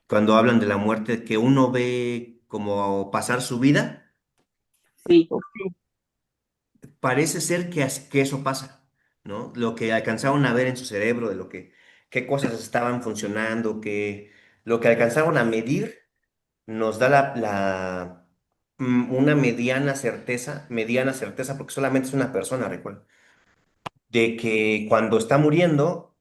cuando hablan de la muerte, que uno ve como pasar su vida, sí, parece ser que eso pasa, ¿no? Lo que alcanzaron a ver en su cerebro, qué cosas estaban funcionando, lo que alcanzaron a medir nos da una mediana certeza porque solamente es una persona, recuerda. de que cuando está muriendo,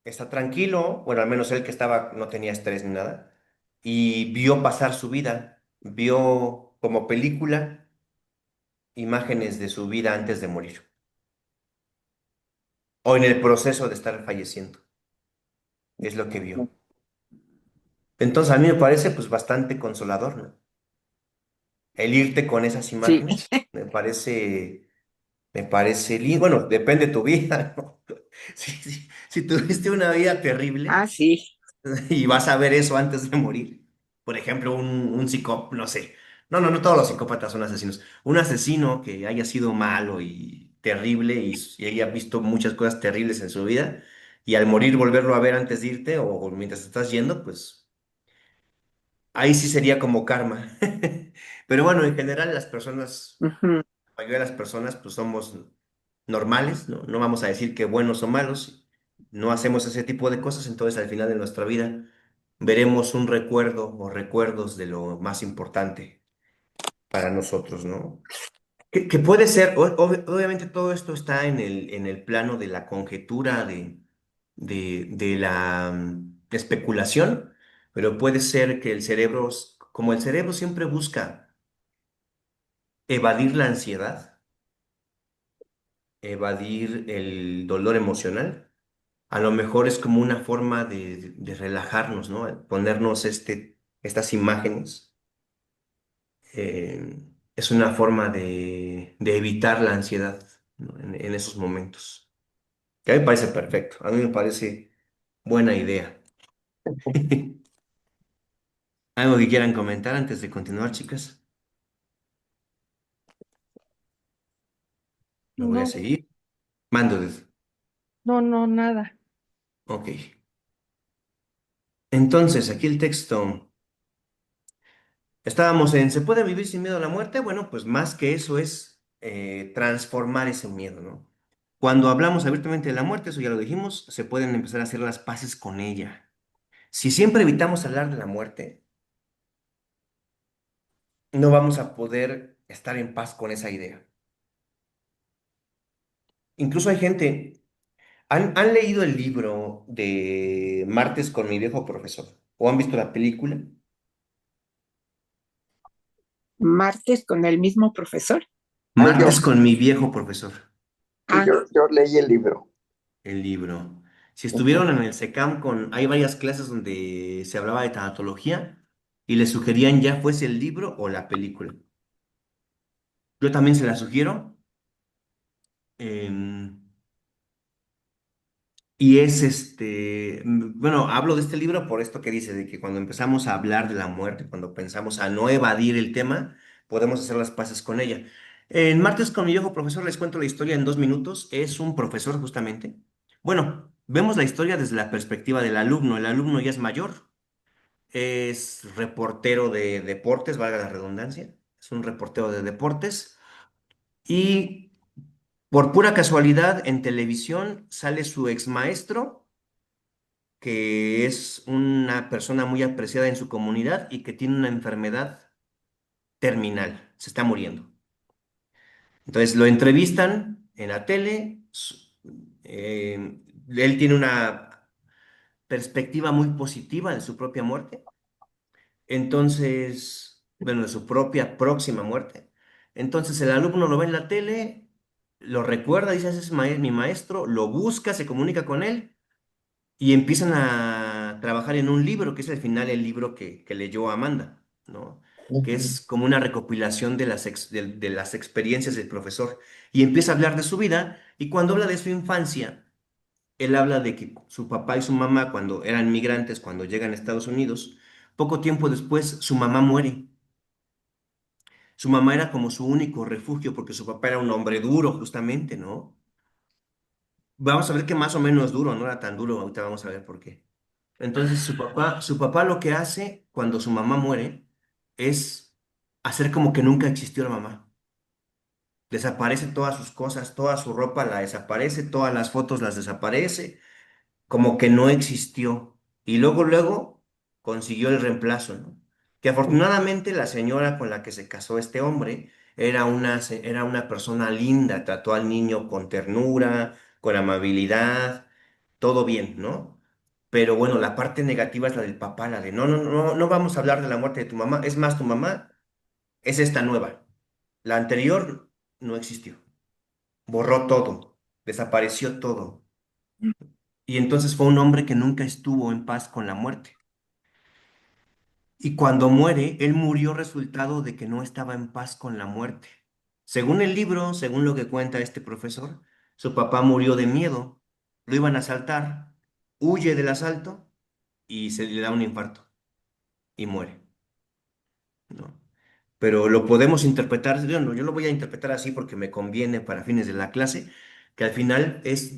está tranquilo, bueno, al menos él que estaba, no tenía estrés ni nada, y vio pasar su vida, vio como película imágenes de su vida antes de morir, o en el proceso de estar falleciendo, es lo que vio. Entonces a mí me parece pues bastante consolador, ¿no? El irte con esas Sí. imágenes, me parece lindo, bueno, depende de tu vida, ¿no? Si tuviste una vida terrible, Ah, sí. y vas a ver eso antes de morir. Por ejemplo, un psicópata, no sé. No todos los psicópatas son asesinos. Un asesino que haya sido malo y terrible y haya visto muchas cosas terribles en su vida y al morir volverlo a ver antes de irte o mientras estás yendo, pues ahí sí sería como karma. Pero bueno, en general las personas, Ujú. la mayoría de las personas pues somos normales, ¿no? No vamos a decir que buenos o malos, no hacemos ese tipo de cosas, entonces al final de nuestra vida veremos un recuerdo o recuerdos de lo más importante para nosotros, ¿no? Que puede ser, obviamente todo esto está en el plano de la conjetura, de la especulación, pero puede ser que el cerebro, como el cerebro siempre busca evadir la ansiedad, evadir el dolor emocional, a lo mejor es como una forma de relajarnos, ¿no? Ponernos estas imágenes es una forma de evitar la ansiedad, ¿no? En esos momentos. Que a mí me parece perfecto, a mí me parece buena idea. ¿Algo que quieran comentar antes de continuar, chicas? Lo voy a No, seguir. Mando desde. no, nada. Ok. Entonces, aquí el texto. Estábamos en, ¿se puede vivir sin miedo a la muerte? Bueno, pues más que eso es transformar ese miedo, ¿no? Cuando hablamos abiertamente de la muerte, eso ya lo dijimos, se pueden empezar a hacer las paces con ella. Si siempre evitamos hablar de la muerte, no vamos a poder estar en paz con esa idea. Incluso hay gente, ¿han leído el libro de Martes con mi viejo profesor? ¿O han visto la película? Martes con el mismo profesor. Ah, yo, Martes con mi viejo profesor. sí, Ah, yo leí el libro. El libro. Si Ujú. estuvieron en el SECAM hay varias clases donde se hablaba de tanatología y les sugerían ya fuese el libro o la película. Yo también se la sugiero. em, y es bueno, hablo de este libro por esto que dice, de que cuando empezamos a hablar de la muerte, cuando pensamos a no evadir el tema, podemos hacer las paces con ella. En Martes con mi viejo profesor les cuento la historia en 2 minutos. Es un profesor justamente. Bueno, vemos la historia desde la perspectiva del alumno. El alumno ya es mayor. Es reportero de deportes, valga la redundancia. Es un reportero de deportes. Y por pura casualidad, en televisión sale su ex maestro, que es una persona muy apreciada en su comunidad y que tiene una enfermedad terminal. Se está muriendo. Entonces lo entrevistan en la tele. Él tiene una perspectiva muy positiva de su propia muerte. Entonces, bueno, de su propia próxima muerte. Entonces el alumno lo ve en la tele, lo recuerda, dice, ese es mi maestro, lo busca, se comunica con él y empiezan a trabajar en un libro, que es al final el libro que leyó Amanda, ¿no? Que Ujú. es como una recopilación de las experiencias del profesor. Y empieza a hablar de su vida y cuando habla de su infancia, él habla de que su papá y su mamá, cuando eran migrantes, cuando llegan a Estados Unidos, poco tiempo después su mamá muere. Su mamá era como su único refugio porque su papá era un hombre duro, justamente, ¿no? Vamos a ver que más o menos duro, no era tan duro, ahorita vamos a ver por qué. Entonces su papá lo que hace cuando su mamá muere es hacer como que nunca existió la mamá. Desaparece todas sus cosas, toda su ropa la desaparece, todas las fotos las desaparece, como que no existió. Y luego consiguió el reemplazo, ¿no? Que afortunadamente la señora con la que se casó este hombre era una persona linda, trató al niño con ternura, con amabilidad, todo bien, ¿no? Pero bueno, la parte negativa es la del papá, la de no, no, no, no vamos a hablar de la muerte de tu mamá. Es más, tu mamá es esta nueva. La anterior no existió. Borró todo, desapareció todo. Y entonces fue un hombre que nunca estuvo en paz con la muerte. Y cuando muere, él murió resultado de que no estaba en paz con la muerte. Según el libro, según lo que cuenta este profesor, su papá murió de miedo. Lo iban a asaltar, huye del asalto y se le da un infarto y muere, ¿no? Pero lo podemos interpretar, yo lo voy a interpretar así porque me conviene para fines de la clase, que al final es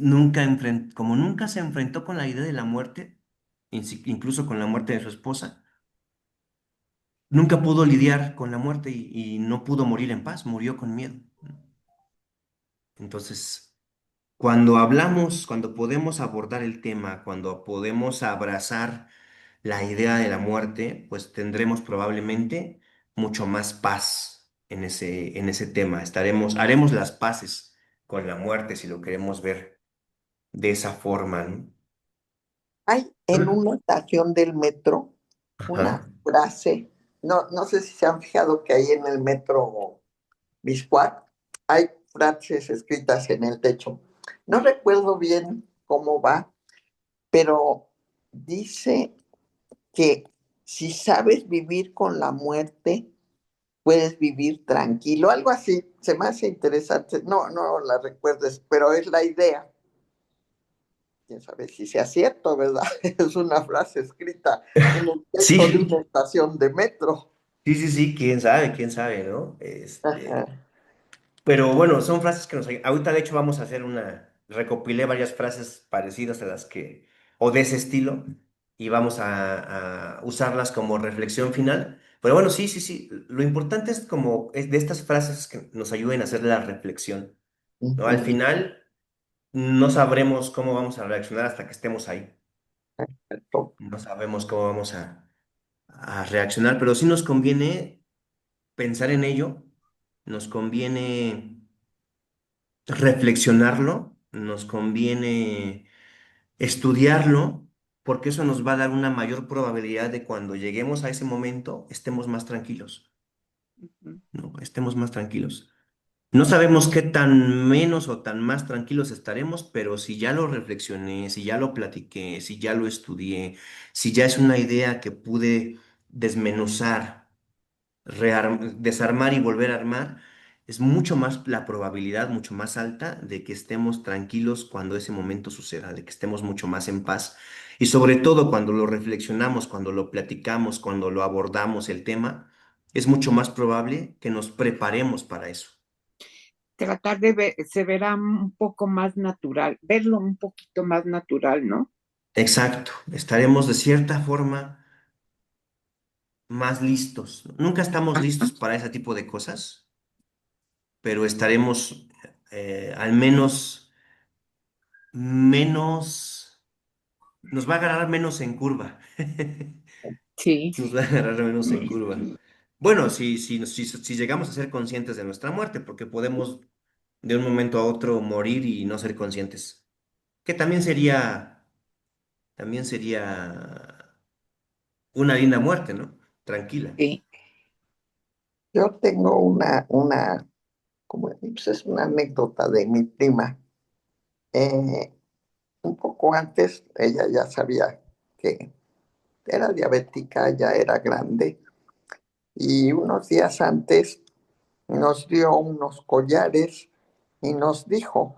como nunca se enfrentó con la idea de la muerte, incluso con la muerte de su esposa, nunca pudo lidiar con la muerte y no pudo morir en paz, murió con miedo. Entonces, cuando hablamos, cuando podemos abordar el tema, cuando podemos abrazar la idea de la muerte, pues tendremos probablemente mucho más paz en ese tema. Haremos las paces con la muerte si lo queremos ver de esa forma, ¿no? Hay en una estación del metro una Ajá. frase, no sé si se han fijado que ahí en el metro Biscuat hay frases escritas en el techo. No recuerdo bien cómo va, pero dice que si sabes vivir con la muerte, puedes vivir tranquilo, algo así. Se me hace interesante. No la recuerdes, pero es la idea. Quién sabe si sea cierto, ¿verdad? Es una frase escrita en el techo de Sí, una estación de metro. sí, sí, sí, quién sabe, ¿no? Ajá. Pero bueno, son frases que ahorita de hecho vamos a hacer recopilé varias frases parecidas a o de ese estilo, y vamos a usarlas como reflexión final. Pero bueno, sí, sí, sí, lo importante es de estas frases que nos ayuden a hacer la reflexión, ¿no? Al Ujú. final no sabremos cómo vamos a reaccionar hasta que estemos ahí. No sabemos cómo vamos a reaccionar, pero sí nos conviene pensar en ello, nos conviene reflexionarlo, nos conviene estudiarlo, porque eso nos va a dar una mayor probabilidad de cuando lleguemos a ese momento estemos más tranquilos, Ujú. ¿no? Estemos más tranquilos. No sabemos qué tan menos o tan más tranquilos estaremos, pero si ya lo reflexioné, si ya lo platiqué, si ya lo estudié, si ya es una idea que pude desmenuzar, desarmar y volver a armar, es mucho más la probabilidad, mucho más alta de que estemos tranquilos cuando ese momento suceda, de que estemos mucho más en paz. Y sobre todo cuando lo reflexionamos, cuando lo platicamos, cuando lo abordamos el tema, es mucho más probable que nos preparemos para eso. Tratar de ver, se verá un poco más natural, verlo un poquito más natural, ¿no? Exacto, estaremos de cierta forma más listos. Nunca estamos Ajá, listos para ese tipo de cosas, pero estaremos al menos menos, nos va a agarrar menos en curva. sí, Nos va a agarrar menos en curva. Bueno, si llegamos a ser conscientes de nuestra muerte, porque podemos de un momento a otro morir y no ser conscientes, que también sería una linda muerte, ¿no? Tranquila. sí, Yo tengo como pues es una anécdota de mi prima. Eh, un poco antes, ella ya sabía que era diabética, ya era grande, y unos días antes nos dio unos collares y nos dijo,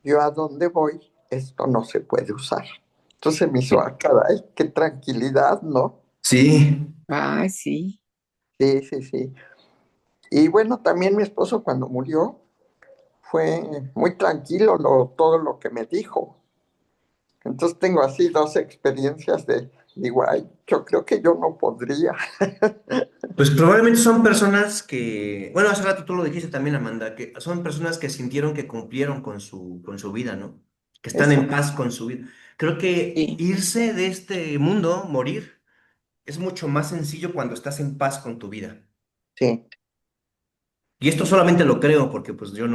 yo a dónde voy, esto no se puede usar. Entonces me hizo, ah, caray, qué tranquilidad, ¿no? Sí, ah, sí, Sí, sí, sí. Y bueno, también mi esposo cuando murió fue muy tranquilo todo lo que me dijo. Entonces tengo así dos experiencias digo, ay, yo creo que yo no podría. pues probablemente son personas que, bueno, hace rato tú lo dijiste también, Amanda, que son personas que sintieron que cumplieron con su vida, ¿no? Que están en Eso, paz con su vida. Creo que sí, irse de este mundo, morir, es mucho más sencillo cuando estás en paz con tu vida. sí. Y esto solamente lo creo porque pues yo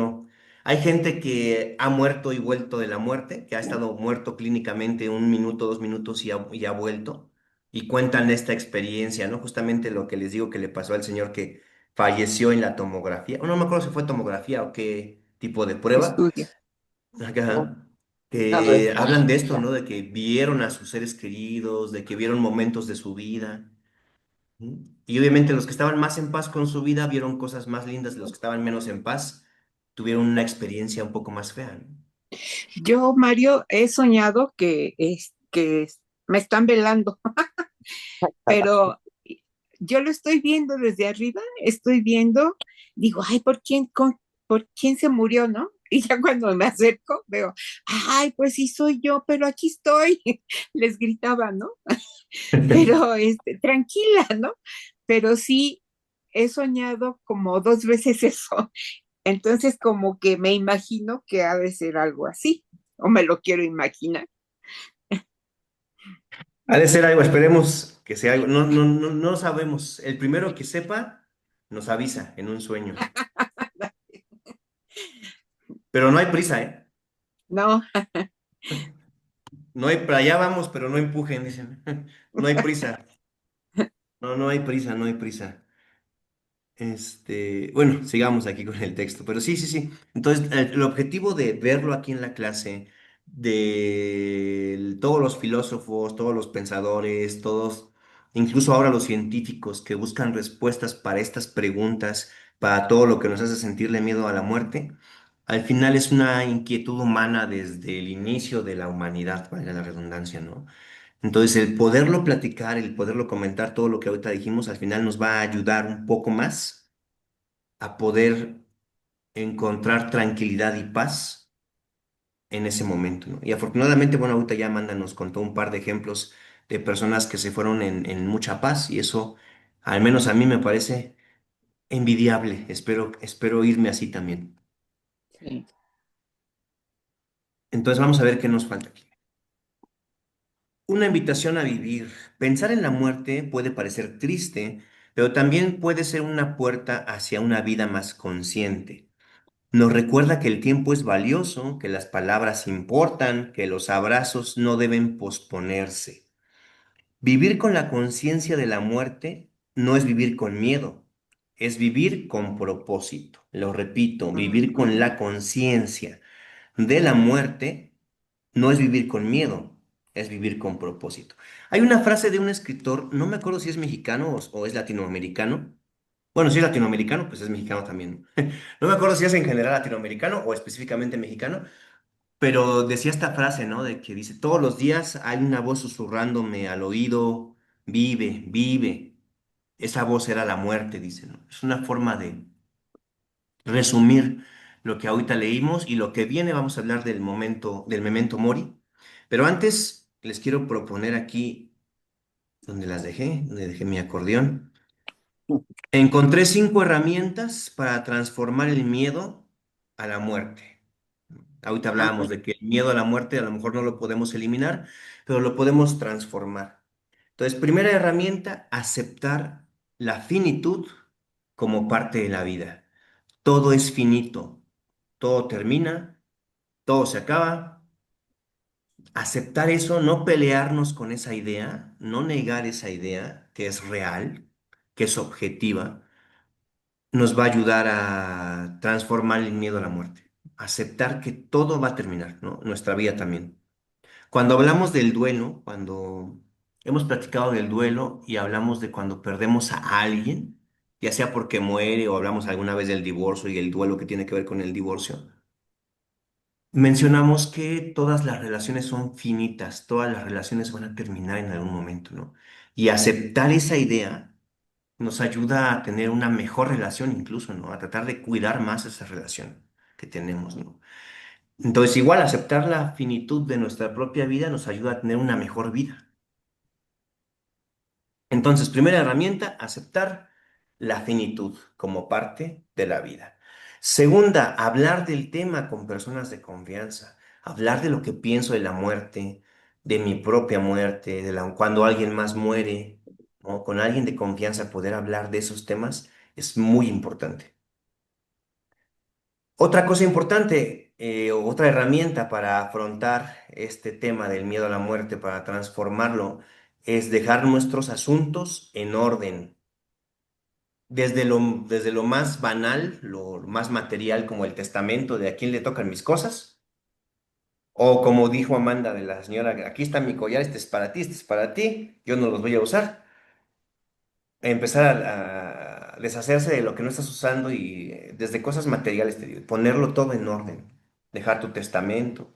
Hay gente que ha muerto y vuelto de la muerte, que ha estado muerto clínicamente 1 minuto, 2 minutos y ha vuelto, y cuentan esta experiencia, ¿no? Justamente lo que les digo que le pasó al señor que falleció en la tomografía, o no me acuerdo si fue tomografía o qué tipo de prueba, Estudio. O ajá, una que hablan de esto, resonancia. ¿no? De que vieron a sus seres queridos, de que vieron momentos de su vida. ¿Mm? Y obviamente los que estaban más en paz con su vida vieron cosas más lindas, los que estaban menos en paz tuvieron una experiencia un poco más fea, ¿no? Yo, Mario, he soñado que me están velando, pero yo lo estoy viendo desde arriba, estoy viendo, digo, ay, ¿por quién se murió, no? Y ya cuando me acerco, veo, ay, pues sí soy yo, pero aquí estoy, les gritaba, ¿no? Pero tranquila, ¿no? Pero sí he soñado como 2 veces eso. Entonces, como que me imagino que ha de ser algo así, o me lo quiero imaginar. Ha de ser algo, esperemos que sea algo, no, no, no, no sabemos. El primero que sepa nos avisa en un sueño, pero no hay prisa, ¿eh? No, No hay, para allá vamos, pero no empujen, dicen. No hay prisa, no, no hay prisa, no hay prisa. Bueno, sigamos aquí con el texto, pero sí, sí, sí. Entonces, el objetivo de verlo aquí en la clase, de todos los filósofos, todos los pensadores, todos, incluso ahora los científicos que buscan respuestas para estas preguntas, para todo lo que nos hace sentirle miedo a la muerte, al final es una inquietud humana desde el inicio de la humanidad, valga la redundancia, ¿no? Entonces, el poderlo platicar, el poderlo comentar, todo lo que ahorita dijimos, al final nos va a ayudar un poco más a poder encontrar tranquilidad y paz en ese momento, ¿no? Y afortunadamente, bueno, ahorita ya Amanda nos contó un par de ejemplos de personas que se fueron en mucha paz y eso, al menos a mí me parece envidiable. Espero irme así también. sí. Entonces vamos a ver qué nos falta aquí. Una invitación a vivir. Pensar en la muerte puede parecer triste, pero también puede ser una puerta hacia una vida más consciente. Nos recuerda que el tiempo es valioso, que las palabras importan, que los abrazos no deben posponerse. Vivir con la conciencia de la muerte no es vivir con miedo, es vivir con propósito. Lo repito, vivir con la conciencia de la muerte no es vivir con miedo, es vivir con propósito. Hay una frase de un escritor, no me acuerdo si es mexicano o es latinoamericano. Bueno, si es latinoamericano, pues es mexicano también. No me acuerdo si es en general latinoamericano o específicamente mexicano, pero decía esta frase, ¿no? De que dice, todos los días hay una voz susurrándome al oído, vive, vive. Esa voz era la muerte, dice, ¿no? Es una forma de resumir lo que ahorita leímos y lo que viene, vamos a hablar del memento mori. Pero antes les quiero proponer aquí, donde dejé mi acordeón. Encontré 5 herramientas para transformar el miedo a la muerte. Ahorita hablábamos de que el miedo a la muerte a lo mejor no lo podemos eliminar, pero lo podemos transformar. Entonces, primera herramienta, aceptar la finitud como parte de la vida. Todo es finito, todo termina, todo se acaba. Aceptar eso, no pelearnos con esa idea, no negar esa idea que es real, que es objetiva nos va a ayudar a transformar el miedo a la muerte. Aceptar que todo va a terminar, ¿no? Nuestra vida también. Cuando hablamos del duelo, cuando hemos platicado del duelo y hablamos de cuando perdemos a alguien, ya sea porque muere o hablamos alguna vez del divorcio y el duelo que tiene que ver con el divorcio, mencionamos que todas las relaciones son finitas, todas las relaciones van a terminar en algún momento, ¿no? Y aceptar esa idea nos ayuda a tener una mejor relación incluso, ¿no? A tratar de cuidar más esa relación que tenemos, ¿no? Entonces, igual aceptar la finitud de nuestra propia vida nos ayuda a tener una mejor vida. Entonces, primera herramienta, aceptar la finitud como parte de la vida. Segunda, hablar del tema con personas de confianza, hablar de lo que pienso de la muerte, de mi propia muerte, cuando alguien más muere, ¿no? Con alguien de confianza poder hablar de esos temas es muy importante. Otra cosa importante, otra herramienta para afrontar este tema del miedo a la muerte, para transformarlo, es dejar nuestros asuntos en orden. Desde lo más banal, lo más material, como el testamento de a quién le tocan mis cosas, o como dijo Amanda de la señora, aquí está mi collar, este es para ti, este es para ti, yo no los voy a usar. Empezar a deshacerse de lo que no estás usando y desde cosas materiales, te digo, ponerlo todo en orden, dejar tu testamento,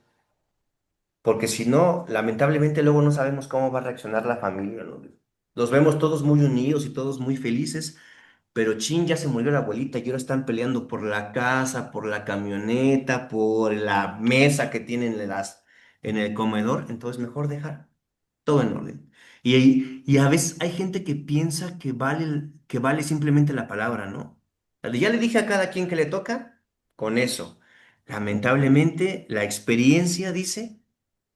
porque si no, lamentablemente luego no sabemos cómo va a reaccionar la familia, ¿no? Los vemos todos muy unidos y todos muy felices, pero chin, ya se murió la abuelita y ahora están peleando por la casa, por la camioneta, por la mesa que tienen en el comedor, entonces mejor dejar todo en orden. Y a veces hay gente que piensa que vale simplemente la palabra, ¿no? Ya le dije a cada quien que le toca, con eso. Lamentablemente, la experiencia dice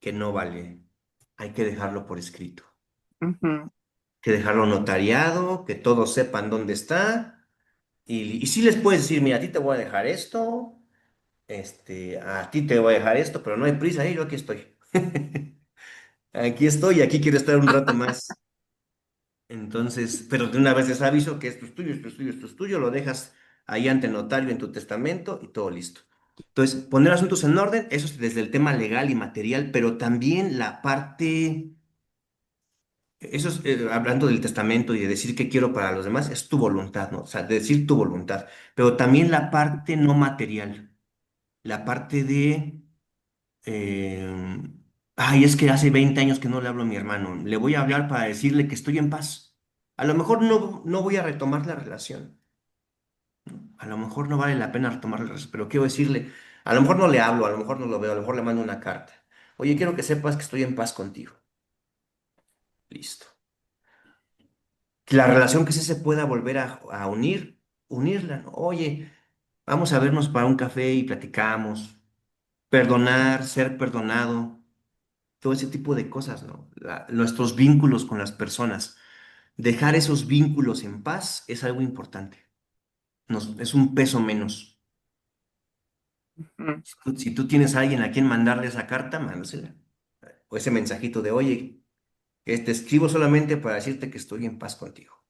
que no vale. Hay que dejarlo por escrito, Ujú, que dejarlo notariado, que todos sepan dónde está. Y sí les puedes decir, mira, a ti te voy a dejar esto, a ti te voy a dejar esto, pero no hay prisa, yo aquí estoy. Aquí estoy, aquí quiero estar un rato más. Entonces, pero de una vez les aviso que esto es tuyo, esto es tuyo, esto es tuyo, lo dejas ahí ante notario en tu testamento y todo listo. Entonces, poner asuntos en orden, eso es desde el tema legal y material, pero también la parte, eso es hablando del testamento y de decir qué quiero para los demás, es tu voluntad, ¿no? O sea, de decir tu voluntad, pero también la parte no material, la parte de, eh, ay, es que hace 20 años que no le hablo a mi hermano, le voy a hablar para decirle que estoy en paz. A lo mejor no voy a retomar la relación, a lo mejor no vale la pena retomar la relación, pero quiero decirle, a lo mejor no le hablo, a lo mejor no lo veo, a lo mejor le mando una carta. Oye, quiero que sepas que estoy en paz contigo. Listo. Que la relación que se pueda volver a unirla, ¿no? Oye, vamos a vernos para un café y platicamos. Perdonar, ser perdonado, todo ese tipo de cosas, ¿no? Nuestros vínculos con las personas. Dejar esos vínculos en paz es algo importante. Es un peso menos. ujú. Si tú tienes a alguien a quien mandarle esa carta, mándasela. O ese mensajito de, oye, que te escribo solamente para decirte que estoy en paz contigo.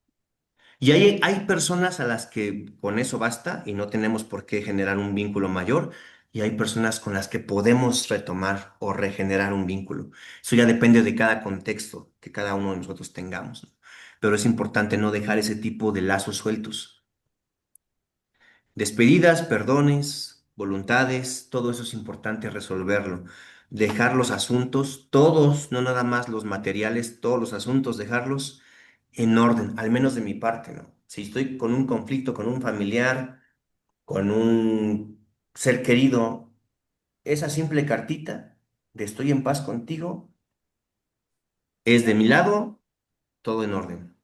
Y hay personas a las que con eso basta y no tenemos por qué generar un vínculo mayor. Y hay personas con las que podemos retomar o regenerar un vínculo. Eso ya depende de cada contexto que cada uno de nosotros tengamos, ¿no? Pero es importante no dejar ese tipo de lazos sueltos. Despedidas, perdones, voluntades, todo eso es importante resolverlo. Dejar los asuntos, todos, no nada más los materiales, todos los asuntos, dejarlos en orden, al menos de mi parte, ¿no? Si estoy con un conflicto con un familiar, con un ser querido, esa simple cartita de estoy en paz contigo es de mi lado, todo en orden.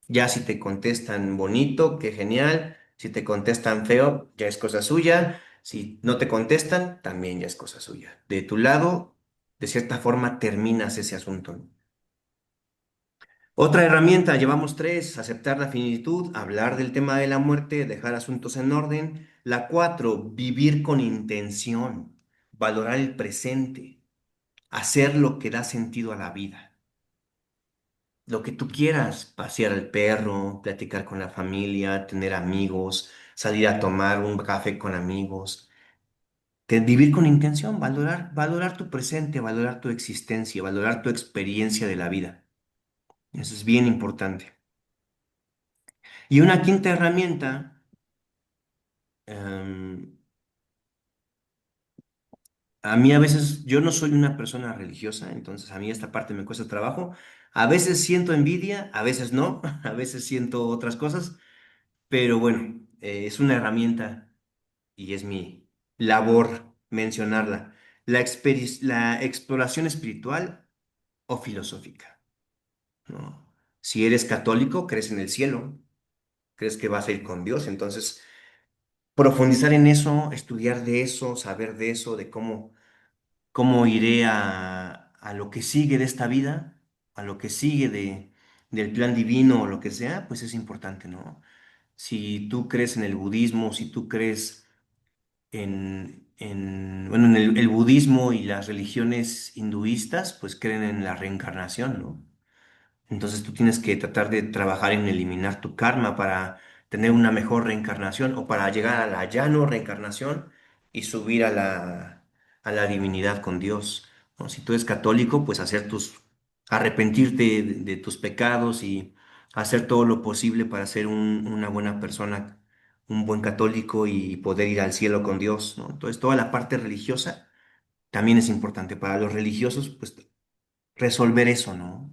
Ya si te contestan bonito, qué genial. Si te contestan feo, ya es cosa suya. Si no te contestan, también ya es cosa suya. De tu lado, de cierta forma, terminas ese asunto. Otra herramienta, llevamos tres, aceptar la finitud, hablar del tema de la muerte, dejar asuntos en orden. La cuatro, vivir con intención, valorar el presente, hacer lo que da sentido a la vida. Lo que tú quieras, pasear al perro, platicar con la familia, tener amigos, salir a tomar un café con amigos, vivir con intención, valorar tu presente, valorar tu existencia, valorar tu experiencia de la vida. Eso es bien importante. Y una quinta herramienta, em, a mí a veces, yo no soy una persona religiosa, entonces a mí esta parte me cuesta trabajo. A veces siento envidia, a veces no, a veces siento otras cosas, pero bueno, es una herramienta y es mi labor mencionarla, la exploración espiritual o filosófica, ¿no? Si eres católico, crees en el cielo, crees que vas a ir con Dios, entonces profundizar en eso, estudiar de eso, saber de eso, de cómo iré a lo que sigue de esta vida, a lo que sigue del plan divino o lo que sea, pues es importante, ¿no? Si tú crees en el budismo, si tú crees bueno, en el budismo y las religiones hinduistas, pues creen en la reencarnación, ¿no? Entonces tú tienes que tratar de trabajar en eliminar tu karma para tener una mejor reencarnación o para llegar a la ya no reencarnación y subir a la divinidad con Dios, ¿no? Si tú eres católico, pues arrepentirte de tus pecados y hacer todo lo posible para ser una buena persona, un buen católico y poder ir al cielo con Dios, ¿no? Entonces toda la parte religiosa también es importante para los religiosos, pues resolver eso, ¿no?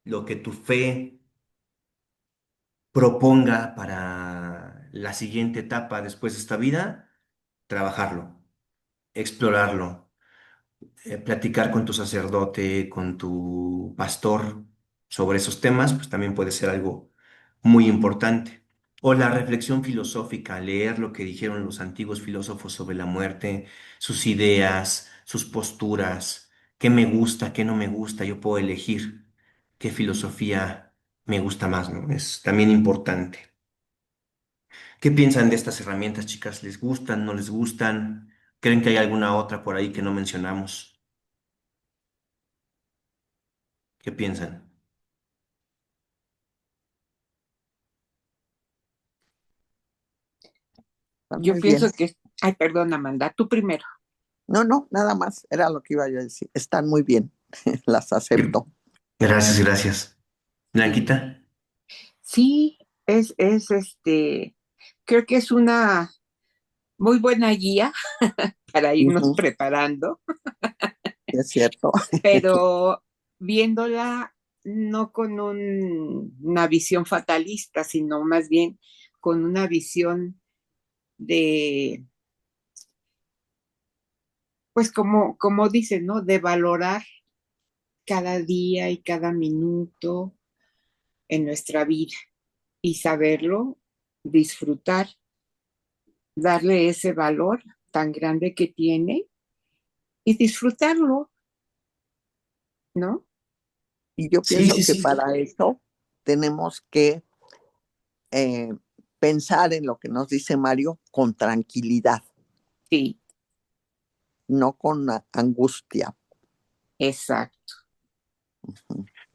Lo que tu fe proponga para la siguiente etapa después de esta vida, trabajarlo, explorarlo, platicar con tu sacerdote, con tu pastor sobre esos temas, pues también puede ser algo muy importante. O la reflexión filosófica, leer lo que dijeron los antiguos filósofos sobre la muerte, sus ideas, sus posturas, qué me gusta, qué no me gusta, yo puedo elegir qué filosofía me gusta más, ¿no? Es también importante. ¿Qué piensan de estas herramientas, chicas? ¿Les gustan, no les gustan? ¿Creen que hay alguna otra por ahí que no mencionamos? ¿Qué piensan? Está Yo muy bien. pienso que, ay, perdón, Amanda, tú primero. No, no, nada más, era lo que iba yo a decir. Están muy bien, las acepto. Gracias, gracias. Sí, Blanquita. sí, creo que es una muy buena guía para irnos Ujú, preparando, es cierto. pero viéndola no con una visión fatalista, sino más bien con una visión de, pues como dicen, ¿no? De valorar cada día y cada minuto en nuestra vida y saberlo, disfrutar, darle ese valor tan grande que tiene y disfrutarlo, ¿no? Y yo Sí, pienso sí, que sí. para eso tenemos que eh, pensar en lo que nos dice Mario con tranquilidad, Sí, no con angustia. exacto.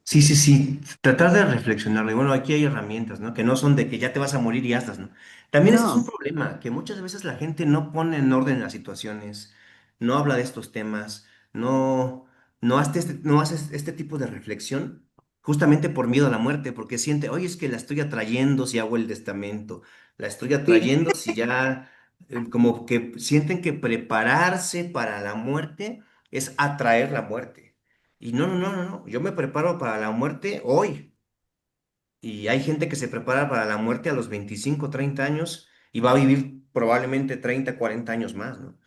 Sí, sí, sí, tratar de reflexionar. Y bueno, aquí hay herramientas, ¿no? Que no son de que ya te vas a morir y ya estás, ¿no? También ese es un No, problema, que muchas veces la gente no pone en orden las situaciones, no habla de estos temas, no hace este tipo de reflexión, justamente por miedo a la muerte, porque siente, oye, es que la estoy atrayendo si hago el testamento, la estoy sí, atrayendo si ya, como que sienten que prepararse para la muerte es atraer la muerte. Y no, no, no, no, no. Yo me preparo para la muerte hoy. Y hay gente que se prepara para la muerte a los 25, 30 años y va a vivir probablemente 30, 40 años más, ¿no?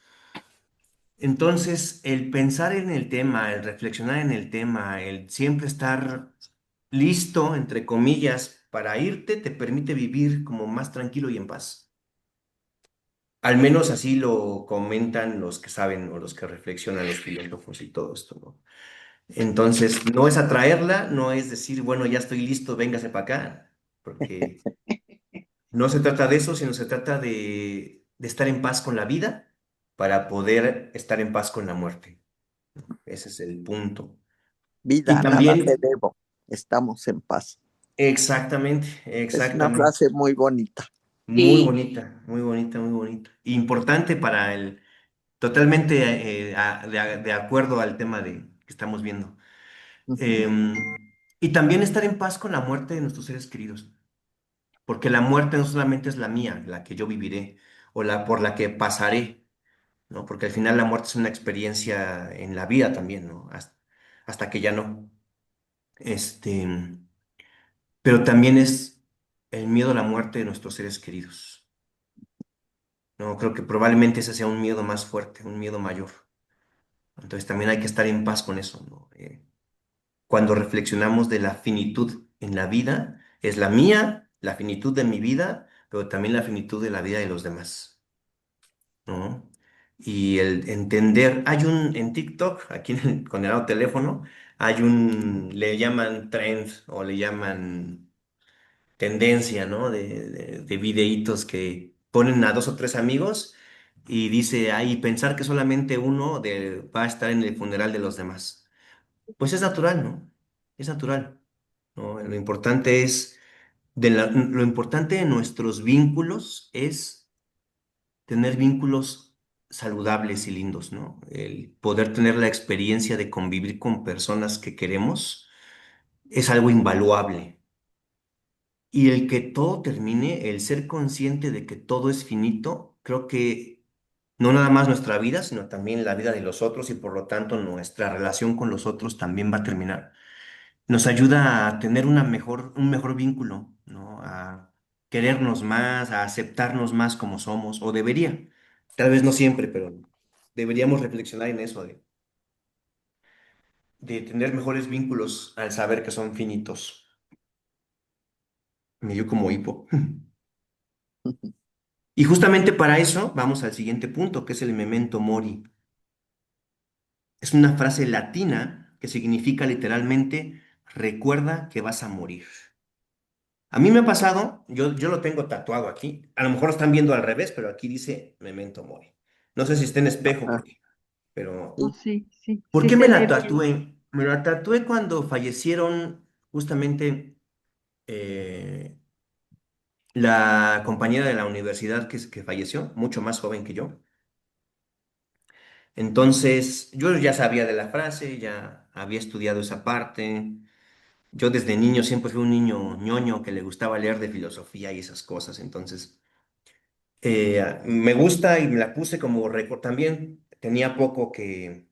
Entonces, el pensar en el tema, el reflexionar en el tema, el siempre estar listo, entre comillas, para irte, te permite vivir como más tranquilo y en paz. Al menos así lo comentan los que saben o los que reflexionan, los filósofos y todo esto, ¿no? Entonces, no es atraerla, no es decir, bueno, ya estoy listo, véngase para acá, porque no se trata de eso, sino se trata de estar en paz con la vida para poder estar en paz con la muerte. Ese es el punto. Y Vida, nada te también, debo. Estamos en paz. exactamente, Es una exactamente. frase muy bonita. Muy sí, bonita, muy bonita, muy bonita. Importante para totalmente de acuerdo al tema que estamos viendo. Ujú. Em, y también estar en paz con la muerte de nuestros seres queridos, porque la muerte no solamente es la mía, la que yo viviré, o la por la que pasaré, ¿no? Porque al final la muerte es una experiencia en la vida también, ¿no? Hasta que ya no. Este, pero también es el miedo a la muerte de nuestros seres queridos, ¿no? Creo que probablemente ese sea un miedo más fuerte, un miedo mayor. Entonces también hay que estar en paz con eso, ¿no? Cuando reflexionamos de la finitud en la vida, es la mía, la finitud de mi vida, pero también la finitud de la vida de los demás, ¿no? Y el entender, en TikTok, aquí con el teléfono, le llaman trend o le llaman tendencia, ¿no? De videitos que ponen a dos o tres amigos Y dice, ahí pensar que solamente va a estar en el funeral de los demás. Pues es natural, ¿no? Es natural, ¿no? Lo importante de nuestros vínculos es tener vínculos saludables y lindos, ¿no? El poder tener la experiencia de convivir con personas que queremos es algo invaluable. Y el que todo termine, el ser consciente de que todo es finito, creo que no nada más nuestra vida, sino también la vida de los otros y por lo tanto nuestra relación con los otros también va a terminar. Nos ayuda a tener un mejor vínculo, ¿no? A querernos más, a aceptarnos más como somos, o debería. Tal vez no siempre, pero deberíamos reflexionar en eso, de tener mejores vínculos al saber que son finitos. Me dio como hipo. Y justamente para eso vamos al siguiente punto, que es el memento mori. Es una frase latina que significa literalmente recuerda que vas a morir. A mí me ha pasado, yo lo tengo tatuado aquí, a lo mejor lo están viendo al revés, pero aquí dice memento mori. No sé si está en espejo, Ah, pero No, sí. sí, sí, ¿por sí qué me se la lee bien. tatué? Me la tatué cuando fallecieron justamente eh, la compañera de la universidad que falleció, mucho más joven que yo. Entonces, yo ya sabía de la frase, ya había estudiado esa parte. Yo desde niño siempre fui un niño ñoño que le gustaba leer de filosofía y esas cosas. Entonces, me gusta y me la puse como récord. También tenía poco que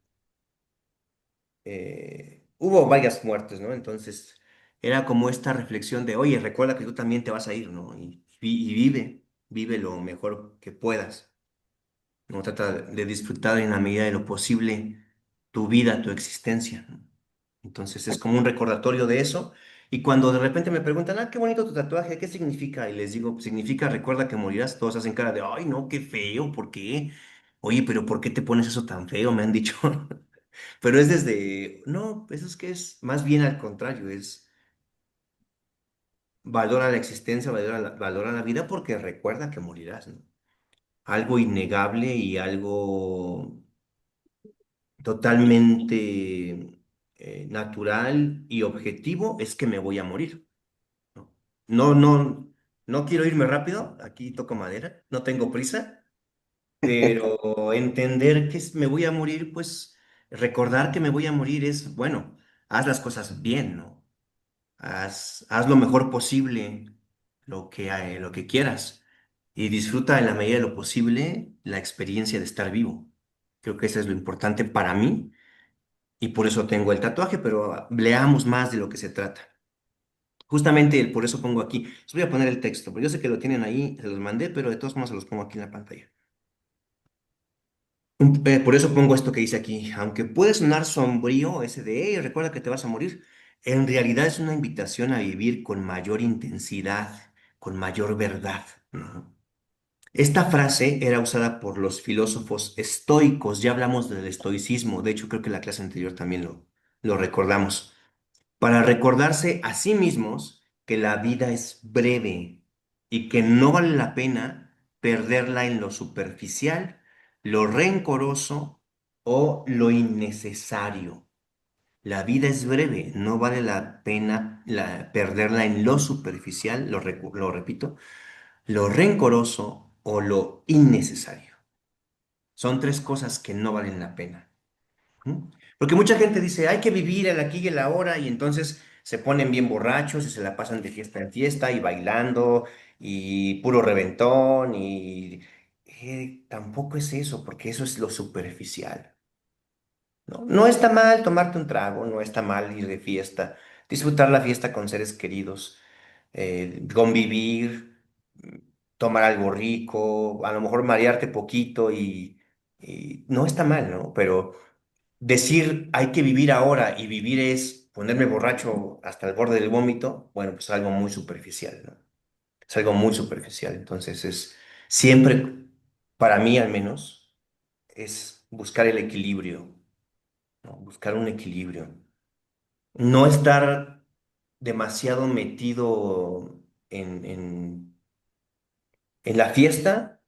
hubo varias muertes, ¿no? Entonces, era como esta reflexión de, oye, recuerda que tú también te vas a ir, ¿no? Y vive lo mejor que puedas. ¿No? Trata de disfrutar en la medida de lo posible tu vida, tu existencia, ¿no? Entonces es como un recordatorio de eso. Y cuando de repente me preguntan, qué bonito tu tatuaje, ¿qué significa? Y les digo, significa recuerda que morirás. Todos hacen cara de, ay, no, qué feo, ¿por qué? Oye, pero ¿por qué te pones eso tan feo? Me han dicho. Pero es desde, no, eso es que es más bien al contrario, es valora la existencia, valora la vida porque recuerda que morirás, ¿no? Algo innegable y algo totalmente natural y objetivo es que me voy a morir, ¿no? No, no, no quiero irme rápido, aquí toco madera, no tengo prisa, pero entender que me voy a morir, pues recordar que me voy a morir es, bueno, haz las cosas bien, ¿no? Haz lo mejor posible, lo que quieras, y disfruta en la medida de lo posible la experiencia de estar vivo. Creo que eso es lo importante para mí y por eso tengo el tatuaje, pero leamos más de lo que se trata. Justamente por eso pongo aquí. Les voy a poner el texto, porque yo sé que lo tienen ahí, se los mandé, pero de todos modos se los pongo aquí en la pantalla. Por eso pongo esto que dice aquí. Aunque puede sonar sombrío ese de, hey, recuerda que te vas a morir, en realidad es una invitación a vivir con mayor intensidad, con mayor verdad, ¿no? Esta frase era usada por los filósofos estoicos, ya hablamos del estoicismo, de hecho creo que en la clase anterior también lo recordamos, para recordarse a sí mismos que la vida es breve y que no vale la pena perderla en lo superficial, lo rencoroso o lo innecesario. La vida es breve, no vale la pena perderla en lo superficial, lo repito, lo rencoroso o lo innecesario. Son tres cosas que no valen la pena. ¿Mm? Porque mucha gente dice, hay que vivir el aquí y el ahora, y entonces se ponen bien borrachos y se la pasan de fiesta en fiesta y bailando y puro reventón y tampoco es eso, porque eso es lo superficial, ¿no? No está mal tomarte un trago, no está mal ir de fiesta, disfrutar la fiesta con seres queridos, convivir, mm, tomar algo rico, a lo mejor marearte poquito y no está mal, ¿no? Pero decir hay que vivir ahora y vivir es ponerme borracho hasta el borde del vómito, bueno, pues es algo muy superficial, ¿no? Es algo muy superficial. Entonces es siempre, para mí al menos, es buscar el equilibrio, ¿no? Buscar un equilibrio. No estar demasiado metido en la fiesta,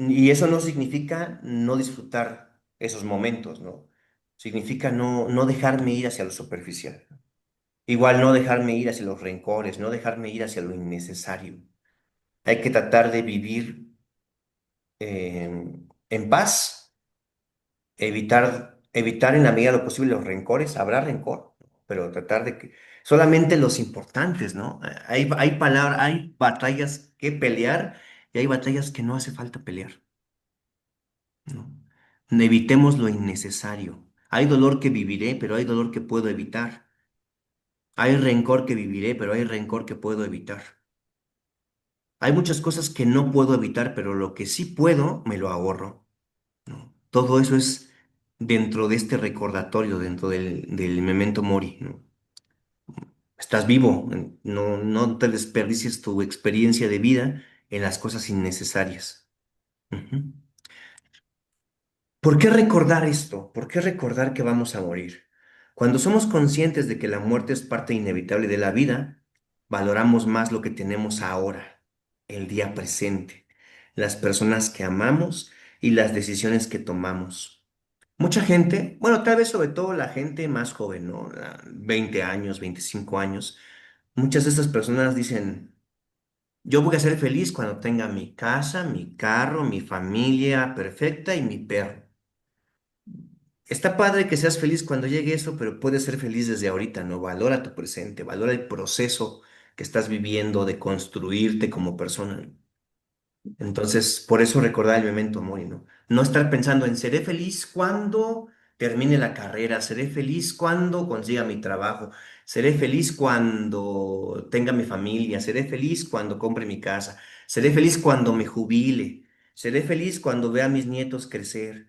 Y eso no significa no disfrutar esos momentos, ¿no? Significa no dejarme ir hacia lo superficial. Igual no dejarme ir hacia los rencores, no dejarme ir hacia lo innecesario. Hay que tratar de vivir en paz, evitar en la medida de lo posible los rencores. Habrá rencor, ¿no? Pero tratar de que solamente los importantes, ¿no? Hay batallas que pelear y hay batallas que no hace falta pelear, ¿no? Evitemos lo innecesario. Hay dolor que viviré, pero hay dolor que puedo evitar. Hay rencor que viviré, pero hay rencor que puedo evitar. Hay muchas cosas que no puedo evitar, pero lo que sí puedo, me lo ahorro, ¿no? Todo eso es dentro de este recordatorio, dentro del memento mori, ¿no? Estás vivo, no te desperdicies tu experiencia de vida en las cosas innecesarias. Ujú. ¿Por qué recordar esto? ¿Por qué recordar que vamos a morir? Cuando somos conscientes de que la muerte es parte inevitable de la vida, valoramos más lo que tenemos ahora, el día presente, las personas que amamos y las decisiones que tomamos. Mucha gente, bueno, tal vez sobre todo la gente más joven, ¿no? 20 años, 25 años, muchas de estas personas dicen, yo voy a ser feliz cuando tenga mi casa, mi carro, mi familia perfecta y mi perro. Está padre que seas feliz cuando llegue eso, pero puedes ser feliz desde ahorita, ¿no? Valora tu presente, valora el proceso que estás viviendo de construirte como persona. Entonces, por eso recordar el memento mori, ¿no? No estar pensando en seré feliz cuando termine la carrera, seré feliz cuando consiga mi trabajo, seré feliz cuando tenga mi familia, seré feliz cuando compre mi casa, seré feliz cuando me jubile, seré feliz cuando vea a mis nietos crecer.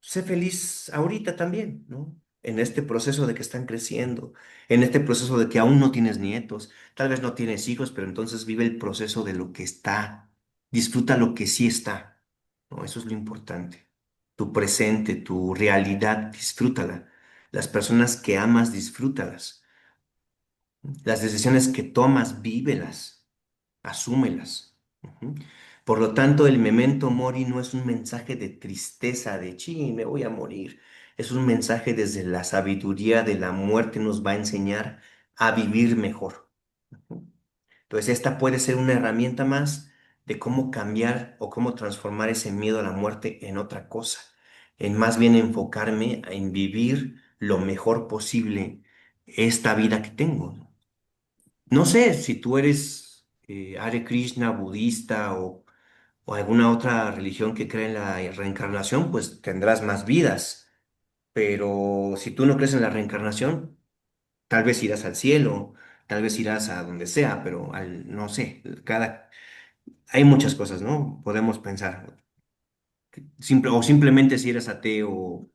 Sé feliz ahorita también, ¿no? En este proceso de que están creciendo, en este proceso de que aún no tienes nietos, tal vez no tienes hijos, pero entonces vive el proceso de lo que está, disfruta lo que sí está, ¿no? Eso es lo importante. Tu presente, tu realidad, disfrútala. Las personas que amas, disfrútalas. Las decisiones que tomas, vívelas, asúmelas. Ujú. Por lo tanto, el memento mori no es un mensaje de tristeza, de chi, me voy a morir. Es un mensaje desde la sabiduría de la muerte, nos va a enseñar a vivir mejor. Ujú. Entonces, esta puede ser una herramienta más de cómo cambiar o cómo transformar ese miedo a la muerte en otra cosa, en más bien enfocarme en vivir lo mejor posible esta vida que tengo, ¿no? No sé si tú eres Hare Krishna, budista o alguna otra religión que cree en la reencarnación, pues tendrás más vidas. Pero si tú no crees en la reencarnación, tal vez irás al cielo, tal vez irás a donde sea, pero no sé, hay muchas cosas, ¿no? Podemos pensar. O simplemente si eres ateo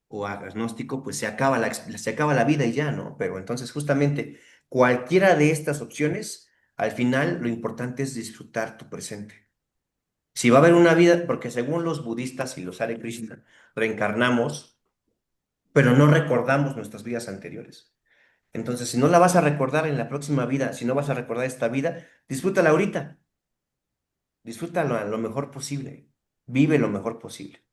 o agnóstico, pues se acaba la vida y ya, ¿no? Pero entonces justamente cualquiera de estas opciones, al final lo importante es disfrutar tu presente. Si va a haber una vida, porque según los budistas y los Hare Krishna, reencarnamos, pero no recordamos nuestras vidas anteriores. Entonces, si no la vas a recordar en la próxima vida, si no vas a recordar esta vida, disfrútala ahorita, disfrútalo lo mejor posible, vive lo mejor posible.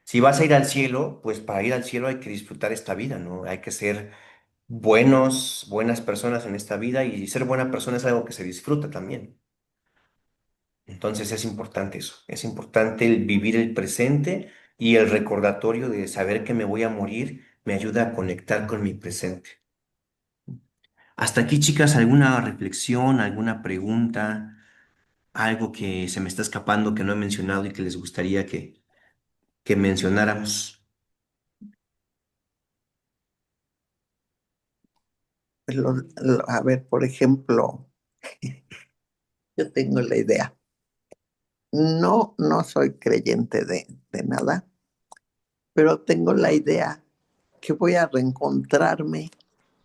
Si vas a ir al cielo, pues para ir al cielo hay que disfrutar esta vida, ¿no? Hay que ser buenas personas en esta vida y ser buena persona es algo que se disfruta también. Entonces es importante eso, es importante el vivir el presente y el recordatorio de saber que me voy a morir me ayuda a conectar con mi presente. Hasta aquí, chicas, ¿alguna reflexión, alguna pregunta, algo que se me está escapando que no he mencionado y que les gustaría que mencionáramos? A ver, por ejemplo, yo tengo la idea. No, no soy creyente de nada, pero tengo la idea que voy a reencontrarme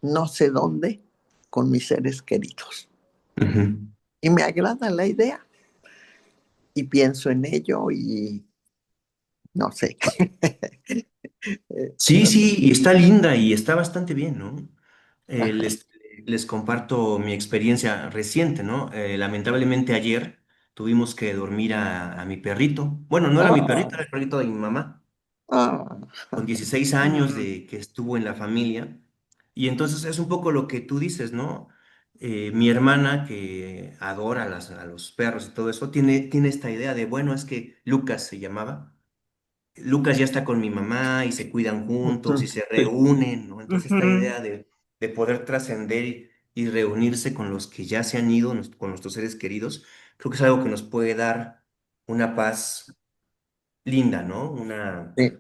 no sé dónde con mis seres queridos. Ujú. Y me agrada la idea y pienso en ello y no sé. Sí, No sé. sí, y está linda y está bastante bien, ¿no? Ajá. Les comparto mi experiencia reciente, ¿no? Lamentablemente ayer tuvimos que dormir a mi perrito. Bueno, no era mi perrito, Ah, era el perrito de mi mamá, ah, con 16 años Mm, de que estuvo en la familia. Y entonces es un poco lo que tú dices, ¿no? Mi hermana, que adora a los perros y todo eso, tiene esta idea de, bueno, es que Lucas se llamaba. Lucas ya está con mi mamá y se cuidan juntos y ujú, se sí, reúnen, ¿no? Entonces esta ujú. idea de poder trascender y reunirse con los que ya se han ido, con nuestros seres queridos, creo que es algo que nos puede dar una paz linda, ¿no? sí,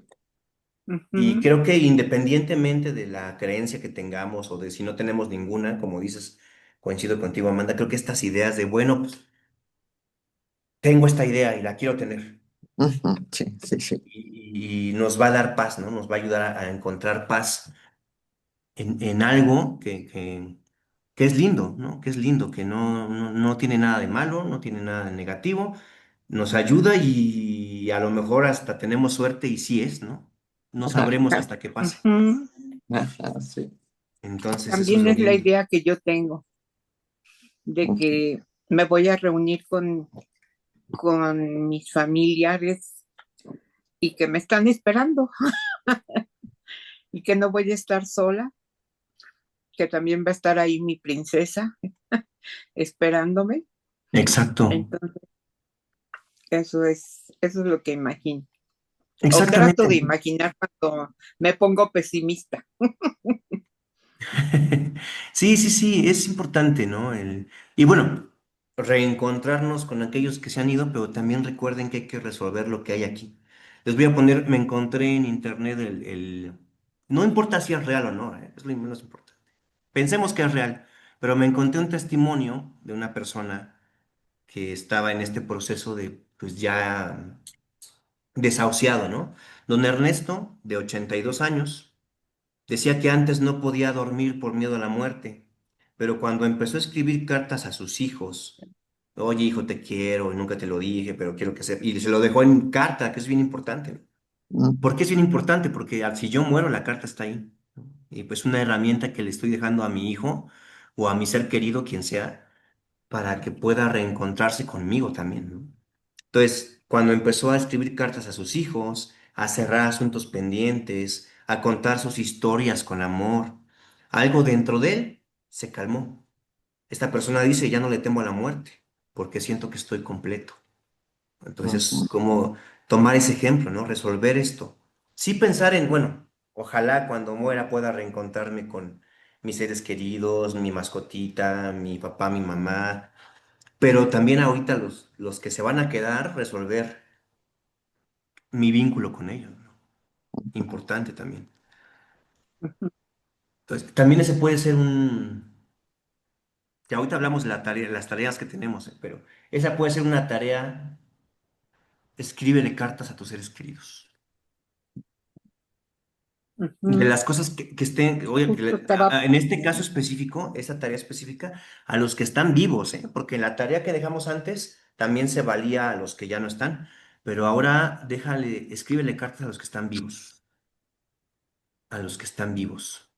Y Ujú. creo que independientemente de la creencia que tengamos o de si no tenemos ninguna, como dices, coincido contigo, Amanda, creo que estas ideas de, bueno, pues tengo esta idea y la quiero tener. ujú, sí, sí, sí. Y nos va a dar paz, ¿no? Nos va a ayudar a encontrar paz en algo que es lindo, ¿no? Que es lindo, que no tiene nada de malo, no tiene nada de negativo, nos ayuda y a lo mejor hasta tenemos suerte y sí es, ¿no? No sabremos hasta que pase. Ujú. Ajá, sí. Entonces, eso es También lo es la lindo. idea que yo tengo de Ujú, que me voy a reunir con mis familiares y que me están esperando y que no voy a estar sola, que también va a estar ahí mi princesa esperándome. Exacto, Entonces, eso es lo que imagino. O trato exactamente. de imaginar cuando me pongo pesimista. Sí, sí, sí, es importante, ¿no? Y bueno, reencontrarnos con aquellos que se han ido, pero también recuerden que hay que resolver lo que hay aquí. Les voy a poner, me encontré en internet no importa si es real o no, es lo menos importante. Pensemos que es real, pero me encontré un testimonio de una persona que estaba en este proceso de, pues ya desahuciado, ¿no? Don Ernesto, de 82 años. Decía que antes no podía dormir por miedo a la muerte, pero cuando empezó a escribir cartas a sus hijos, oye hijo, te quiero y nunca te lo dije, pero quiero que sepas, y se lo dejó en carta, que es bien importante, ¿no? ujú, ¿Por qué es bien importante? Porque si yo muero, la carta está ahí, ¿no? Y pues una herramienta que le estoy dejando a mi hijo o a mi ser querido, quien sea, para que pueda reencontrarse conmigo también, ¿no? Entonces, cuando empezó a escribir cartas a sus hijos, a cerrar asuntos pendientes, a contar sus historias con amor, algo dentro de él se calmó. Esta persona dice, ya no le temo a la muerte, porque siento que estoy completo. Entonces, ujú, como tomar ese ejemplo, ¿no? Resolver esto. Sí pensar en, bueno, ojalá cuando muera pueda reencontrarme con mis seres queridos, mi mascotita, mi papá, mi mamá, pero también ahorita los que se van a quedar, resolver mi vínculo con ellos, ¿no? Importante también. Entonces, también ese puede ser que ahorita hablamos de las tareas que tenemos, pero esa puede ser una tarea, escríbele cartas a tus seres queridos. De Ujú. las cosas que estén, oye, Justo estaba, en este caso específico, esa tarea específica, a los que están vivos, ¿eh? Porque la tarea que dejamos antes también se valía a los que ya no están, pero ahora escríbele cartas a los que están vivos, a los que están vivos.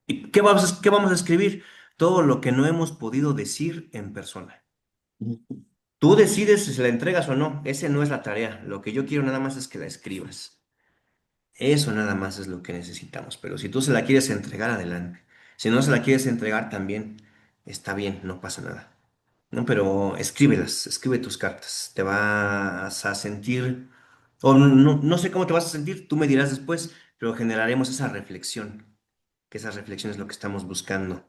¿Y qué vamos a escribir? Todo lo que no hemos podido decir en persona. ujú, Tú decides si se la entregas o no. Ese no es la tarea. Lo que yo quiero nada más es que la escribas. Eso nada más es lo que necesitamos. Pero si tú se la quieres entregar, adelante. Si no se la quieres entregar, también está bien, no pasa nada. ¿No? Pero escríbelas, escribe tus cartas. Te vas a sentir, o no sé cómo te vas a sentir, tú me dirás después, pero generaremos esa reflexión, que esa reflexión es lo que estamos buscando.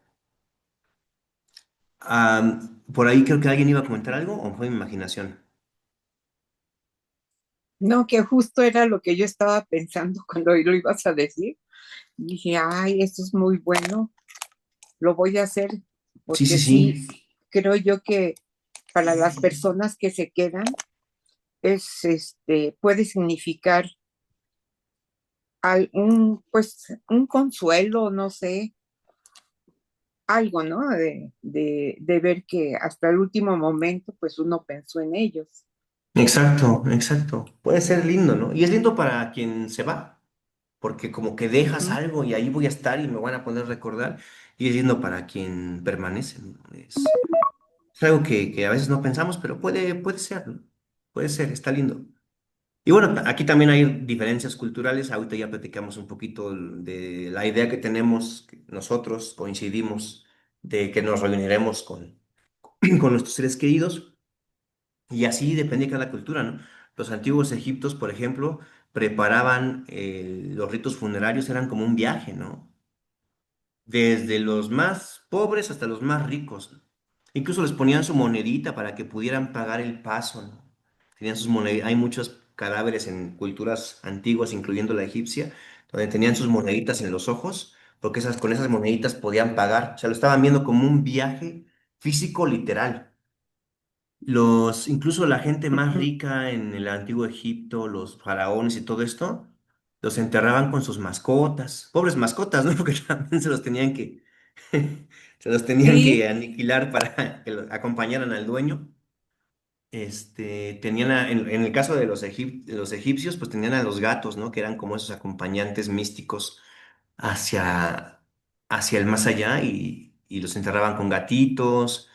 Por ahí creo que alguien iba a comentar algo, o fue mi imaginación. no, que justo era lo que yo estaba pensando cuando lo ibas a decir. Dije, ay, esto es muy bueno, lo voy a hacer, Sí, sí, porque sí. sí, creo yo que para las personas que se quedan puede significar pues, un consuelo, no sé, algo, ¿no? De ver que hasta el último momento, pues uno pensó en ellos. Exacto, exacto. Puede ser lindo, ¿no? Y es lindo para quien se va, porque como que dejas Ujú. algo y ahí voy a estar y me van a poder recordar. Y es lindo para quien permanece, ¿no? Es Es algo que a veces no pensamos, pero puede ser, ¿no? Puede ser, está lindo. Y bueno, aquí también hay diferencias culturales. Ahorita ya platicamos un poquito de la idea que tenemos, que nosotros coincidimos, de que nos reuniremos con nuestros seres queridos. Y así depende de cada cultura, ¿no? Los antiguos egiptos, por ejemplo, preparaban los ritos funerarios, eran como un viaje, ¿no? Desde los más pobres hasta los más ricos, ¿no? Incluso les ponían su monedita para que pudieran pagar el paso, ¿no? Tenían sus moneditas, hay muchos cadáveres en culturas antiguas, incluyendo la egipcia, donde tenían sus moneditas en los ojos, porque con esas moneditas podían pagar, o sea, lo estaban viendo como un viaje físico literal. Incluso la gente más Ujú. rica en el antiguo Egipto, los faraones y todo esto, los enterraban con sus mascotas, pobres mascotas, ¿no? Porque también se los tenían que Sí, aniquilar para que acompañaran al dueño. En el caso de de los egipcios, pues tenían a los gatos, ¿no? Que eran como esos acompañantes místicos hacia, hacia el más allá y los enterraban con gatitos.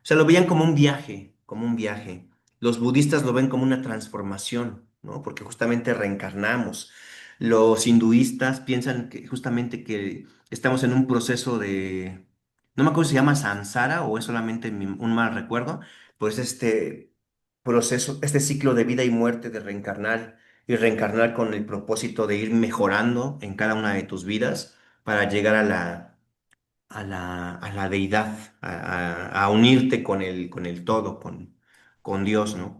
O sea, lo veían como un viaje, como un viaje. Los budistas lo ven como una transformación, ¿no? Porque justamente reencarnamos. Los hinduistas piensan que justamente que estamos en un proceso no me acuerdo si se llama samsara o es solamente un mal recuerdo, pues este proceso, este ciclo de vida y muerte de reencarnar y reencarnar con el propósito de ir mejorando en cada una de tus vidas para llegar a la deidad, a unirte con el todo, con Dios, ¿no?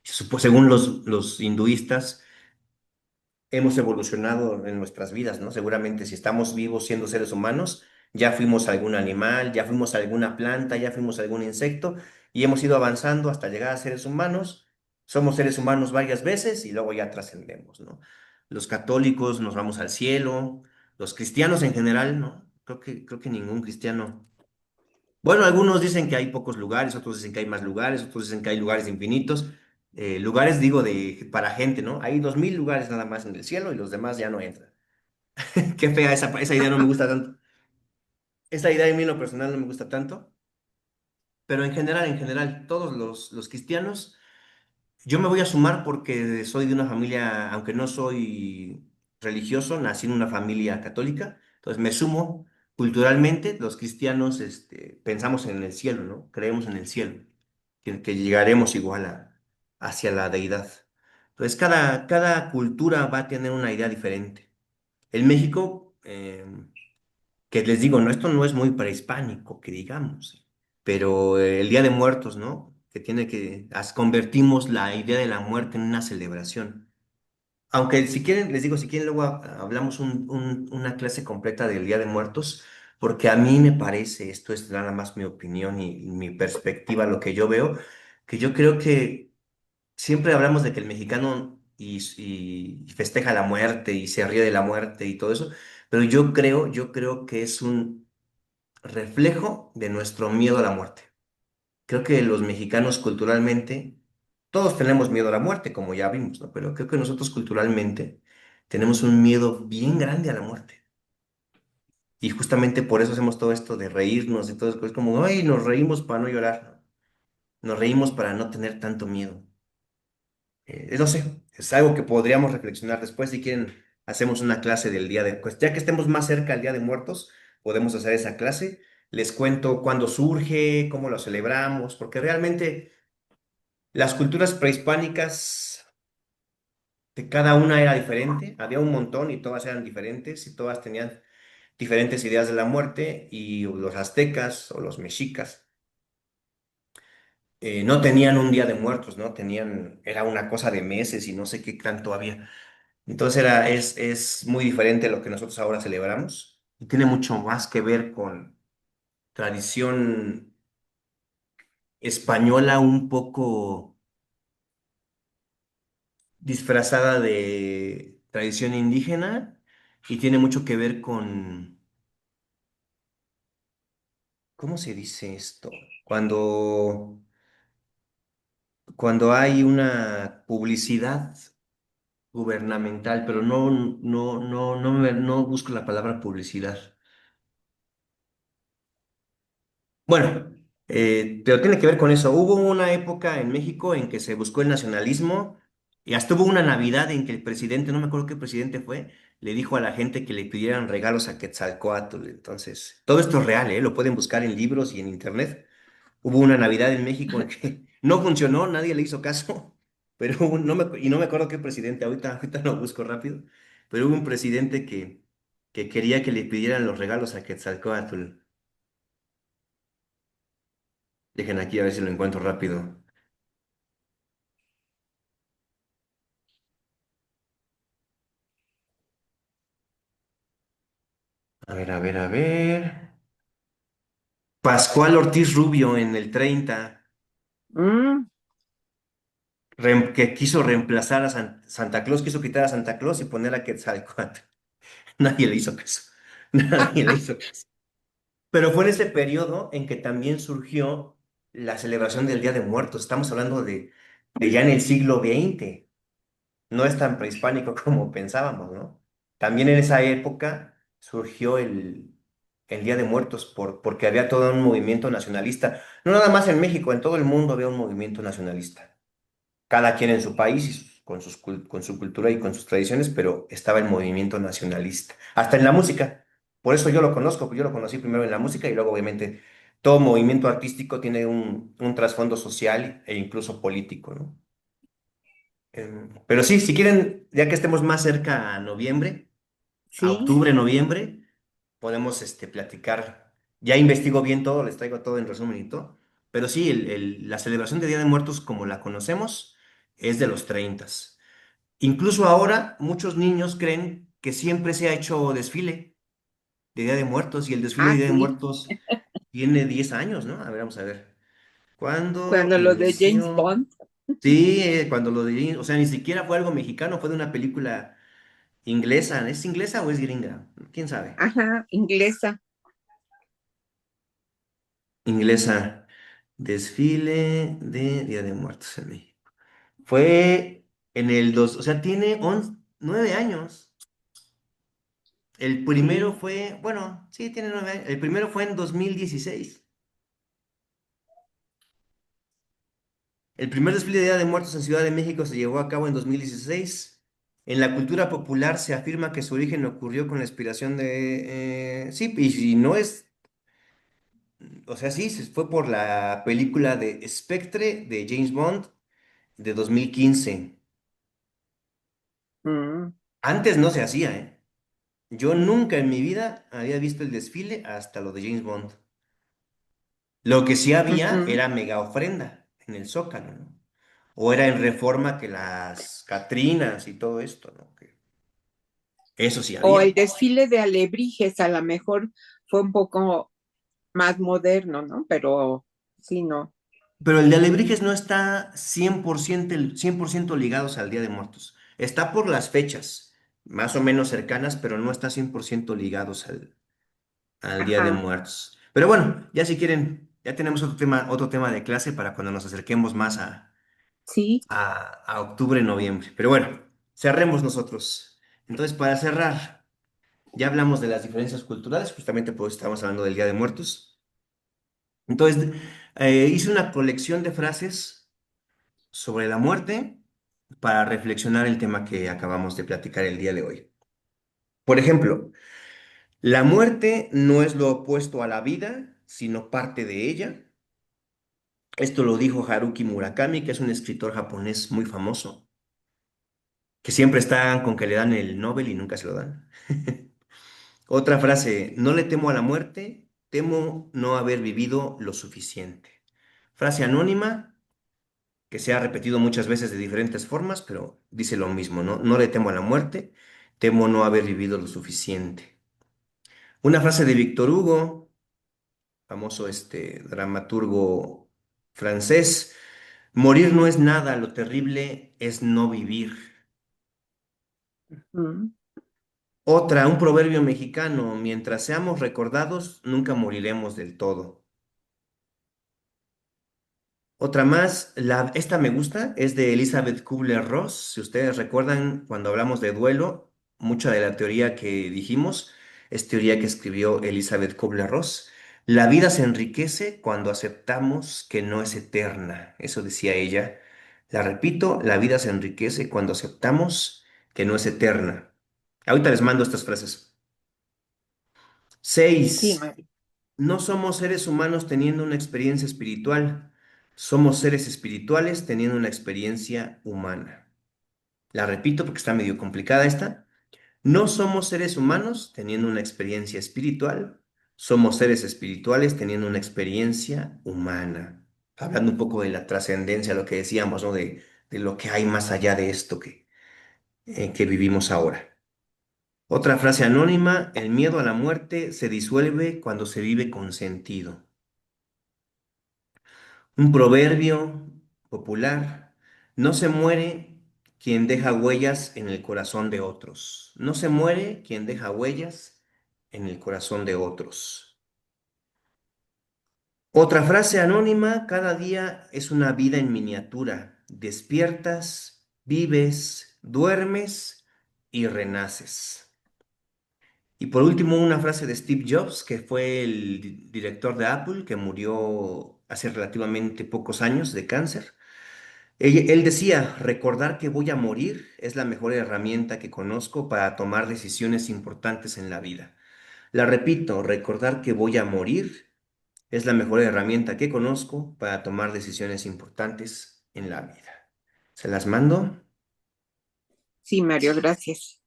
Según los hinduistas, hemos evolucionado en nuestras vidas, ¿no? Seguramente si estamos vivos siendo seres humanos, ya fuimos algún animal, ya fuimos alguna planta, ya fuimos algún insecto y hemos ido avanzando hasta llegar a seres humanos. Somos seres humanos varias veces y luego ya trascendemos, ¿no? Los católicos nos vamos al cielo, los cristianos en general, ¿no? Creo que ningún cristiano. Bueno, algunos dicen que hay pocos lugares, otros dicen que hay más lugares, otros dicen que hay lugares infinitos. Lugares, digo, para gente, ¿no? Hay 2000 lugares nada más en el cielo y los demás ya no entran. Qué fea esa idea, no me gusta tanto. Esa idea en mí en lo personal no me gusta tanto, pero en general, todos los cristianos, yo me voy a sumar porque soy de una familia, aunque no soy religioso, nací en una familia católica, entonces me sumo culturalmente, los cristianos pensamos en el cielo, ¿no? Creemos en el cielo, que llegaremos igual hacia la deidad. Entonces, cada cultura va a tener una idea diferente. En México, que les digo, no, esto no es muy prehispánico, que digamos, pero el Día de Muertos, ¿no? Que tiene convertimos la idea de la muerte en una celebración. Aunque si quieren, les digo, si quieren, luego hablamos una clase completa del Día de Muertos, porque a mí me parece, esto es nada más mi opinión y mi perspectiva, lo que yo veo, que yo creo que siempre hablamos de que el mexicano y festeja la muerte y se ríe de la muerte y todo eso, pero yo creo que es un reflejo de nuestro miedo a la muerte. Creo que los mexicanos culturalmente, todos tenemos miedo a la muerte, como ya vimos, ¿no? Pero creo que nosotros culturalmente tenemos un miedo bien grande a la muerte. Y justamente por eso hacemos todo esto de reírnos y todo eso. Es como, ay, nos reímos para no llorar, ¿no? Nos reímos para no tener tanto miedo. No sé, es algo que podríamos reflexionar después. Si quieren, hacemos una clase del día de, pues ya que estemos más cerca del Día de Muertos, podemos hacer esa clase. Les cuento cuándo surge, cómo lo celebramos, porque realmente las culturas prehispánicas de cada una era diferente. Había un montón y todas eran diferentes y todas tenían diferentes ideas de la muerte y los aztecas o los mexicas no tenían un Día de Muertos, ¿no? Era una cosa de meses y no sé qué tanto había. Entonces es muy diferente a lo que nosotros ahora celebramos y tiene mucho más que ver con tradición española un poco disfrazada de tradición indígena y tiene mucho que ver con, ¿cómo se dice esto? Cuando hay una publicidad gubernamental, pero no busco la palabra publicidad. Bueno. Pero tiene que ver con eso. Hubo una época en México en que se buscó el nacionalismo y hasta hubo una Navidad en que el presidente, no me acuerdo qué presidente fue, le dijo a la gente que le pidieran regalos a Quetzalcóatl. Entonces, todo esto es real, ¿eh? Lo pueden buscar en libros y en internet. Hubo una Navidad en México en que no funcionó, nadie le hizo caso, pero y no me acuerdo qué presidente, ahorita lo busco rápido, pero hubo un presidente que quería que le pidieran los regalos a Quetzalcóatl. Dejen aquí a ver si lo encuentro rápido. A ver, a ver, a ver. Pascual Ortiz Rubio en el 30, Mm, que quiso reemplazar a Santa Claus, quiso quitar a Santa Claus y poner a Quetzalcóatl. Nadie le hizo caso. Nadie le hizo caso. Pero fue en ese periodo en que también surgió la celebración del Día de Muertos. Estamos hablando de ya en el siglo XX. No es tan prehispánico como pensábamos, ¿no? También en esa época surgió el Día de Muertos porque había todo un movimiento nacionalista. No nada más en México, en todo el mundo había un movimiento nacionalista. Cada quien en su país y con su cultura y con sus tradiciones, pero estaba el movimiento nacionalista. Hasta en la música. Por eso yo lo conozco, yo lo conocí primero en la música y luego obviamente todo movimiento artístico tiene un trasfondo social e incluso político, ¿no? Pero sí, si quieren, ya que estemos más cerca a noviembre, a sí, octubre, noviembre, podemos platicar. Ya investigo bien todo, les traigo todo en resumen y todo. Pero sí, la celebración de Día de Muertos, como la conocemos, es de los 30. Incluso ahora, muchos niños creen que siempre se ha hecho desfile de Día de Muertos y el desfile de ah, Día de sí, Muertos tiene 10 años, ¿no? A ver, vamos a ver. ¿Cuándo cuando lo de James inició? Bond, Sí, cuando lo de, o sea, ni siquiera fue algo mexicano, fue de una película inglesa. ¿Es inglesa o es gringa? ¿Quién sabe? ajá, inglesa, Inglesa. Desfile de Día de Muertos en México. Fue en el 2, o sea, tiene 9 años. El primero sí, fue, bueno, sí, tiene 9 años. El primero fue en 2016. El primer desfile de Día de Muertos en Ciudad de México se llevó a cabo en 2016. En la cultura popular se afirma que su origen ocurrió con la inspiración de... sí, y si no es... O sea, sí, fue por la película de Spectre de James Bond de 2015. mm, Antes no se hacía, ¿eh? Yo nunca en mi vida había visto el desfile hasta lo de James Bond. Lo que sí había ujú. era mega ofrenda en el Zócalo, ¿no? O era en Reforma que las Catrinas y todo esto, ¿no? Eso sí O había. el desfile de alebrijes a lo mejor fue un poco más moderno, ¿no? Pero sí, no. Pero el de Alebrijes no está 100% ligados al Día de Muertos. Está por las fechas, más o menos cercanas, pero no está 100% ligados al Día de Ajá, Muertos. Pero bueno, ya si quieren, ya tenemos otro tema de clase para cuando nos acerquemos más sí, a octubre, noviembre. Pero bueno, cerremos nosotros. Entonces, para cerrar, ya hablamos de las diferencias culturales, justamente pues estamos hablando del Día de Muertos. Entonces, hice una colección de frases sobre la muerte para reflexionar el tema que acabamos de platicar el día de hoy. Por ejemplo, la muerte no es lo opuesto a la vida, sino parte de ella. Esto lo dijo Haruki Murakami, que es un escritor japonés muy famoso, que siempre está con que le dan el Nobel y nunca se lo dan. Otra frase, no le temo a la muerte, temo no haber vivido lo suficiente. Frase anónima que se ha repetido muchas veces de diferentes formas, pero dice lo mismo, ¿no? No le temo a la muerte, temo no haber vivido lo suficiente. Una frase de Víctor Hugo, famoso dramaturgo francés, morir no es nada, lo terrible es no vivir. mm, Otra, un proverbio mexicano, mientras seamos recordados, nunca moriremos del todo. Otra más, esta me gusta, es de Elizabeth Kubler-Ross. Si ustedes recuerdan, cuando hablamos de duelo, mucha de la teoría que dijimos es teoría que escribió Elizabeth Kubler-Ross. La vida se enriquece cuando aceptamos que no es eterna. Eso decía ella. La repito, la vida se enriquece cuando aceptamos que no es eterna. Ahorita les mando estas frases. Sí, 6. Mario. No somos seres humanos teniendo una experiencia espiritual. Somos seres espirituales teniendo una experiencia humana. La repito porque está medio complicada esta. No somos seres humanos teniendo una experiencia espiritual, somos seres espirituales teniendo una experiencia humana. Hablando un poco de la trascendencia, lo que decíamos, ¿no? De lo que hay más allá de esto que vivimos ahora. Otra frase anónima, el miedo a la muerte se disuelve cuando se vive con sentido. Un proverbio popular, no se muere quien deja huellas en el corazón de otros. No se muere quien deja huellas en el corazón de otros. Otra frase anónima, cada día es una vida en miniatura. Despiertas, vives, duermes y renaces. Y por último, una frase de Steve Jobs, que fue el director de Apple, que murió hace relativamente pocos años de cáncer. Él decía, recordar que voy a morir es la mejor herramienta que conozco para tomar decisiones importantes en la vida. La repito, recordar que voy a morir es la mejor herramienta que conozco para tomar decisiones importantes en la vida. Se las mando. Sí, Mario, gracias.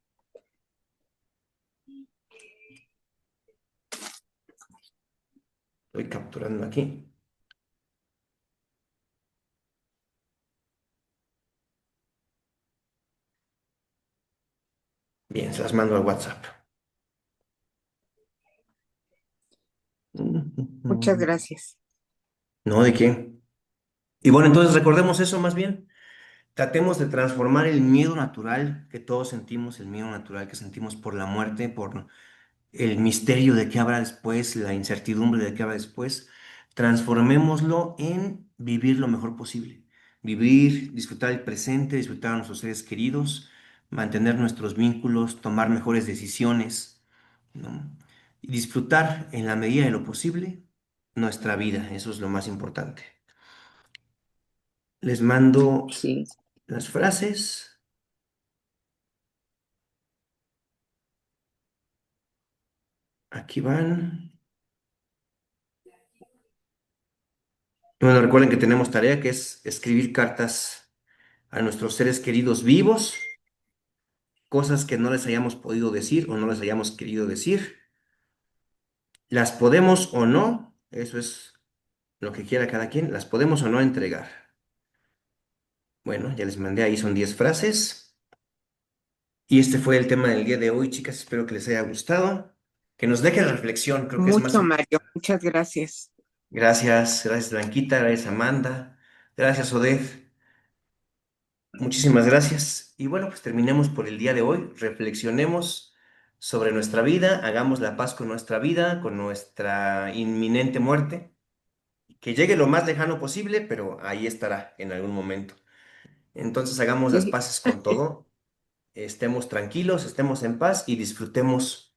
Estoy capturando aquí. Bien, se las mando al WhatsApp. Muchas gracias. No, ¿de qué? Y bueno, entonces recordemos eso más bien. Tratemos de transformar el miedo natural que todos sentimos, el miedo natural que sentimos por la muerte, por el misterio de qué habrá después, la incertidumbre de qué habrá después, transformémoslo en vivir lo mejor posible. Vivir, disfrutar el presente, disfrutar a nuestros seres queridos, mantener nuestros vínculos, tomar mejores decisiones, ¿no? Y disfrutar en la medida de lo posible nuestra vida. Eso es lo más importante. Les mando Sí. las frases. Aquí van. Bueno, recuerden que tenemos tarea que es escribir cartas a nuestros seres queridos vivos, cosas que no les hayamos podido decir o no les hayamos querido decir. Las podemos o no, eso es lo que quiera cada quien, las podemos o no entregar. Bueno, ya les mandé ahí, son 10 frases. Y este fue el tema del día de hoy, chicas. Espero que les haya gustado. Que nos deje reflexión, creo que es más Mucho, Mario. importante. Muchas gracias. Gracias, gracias Blanquita, gracias Amanda, gracias Odette. Muchísimas gracias. Y bueno, pues terminemos por el día de hoy. Reflexionemos sobre nuestra vida, hagamos la paz con nuestra vida, con nuestra inminente muerte, que llegue lo más lejano posible, pero ahí estará en algún momento. Entonces hagamos las Sí. paces con todo, estemos tranquilos, estemos en paz y disfrutemos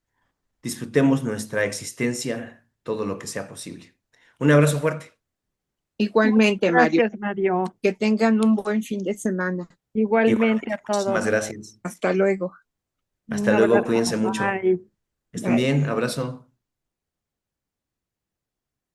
nuestra existencia todo lo que sea posible. Un abrazo fuerte. Muchas Igualmente, Mario. gracias, Mario. Que tengan un buen fin de semana. Igualmente Igualmente, a muchísimas todos. gracias. Hasta luego. Hasta Un luego, abrazo. cuídense mucho. Bye. Estén Bye. bien, abrazo.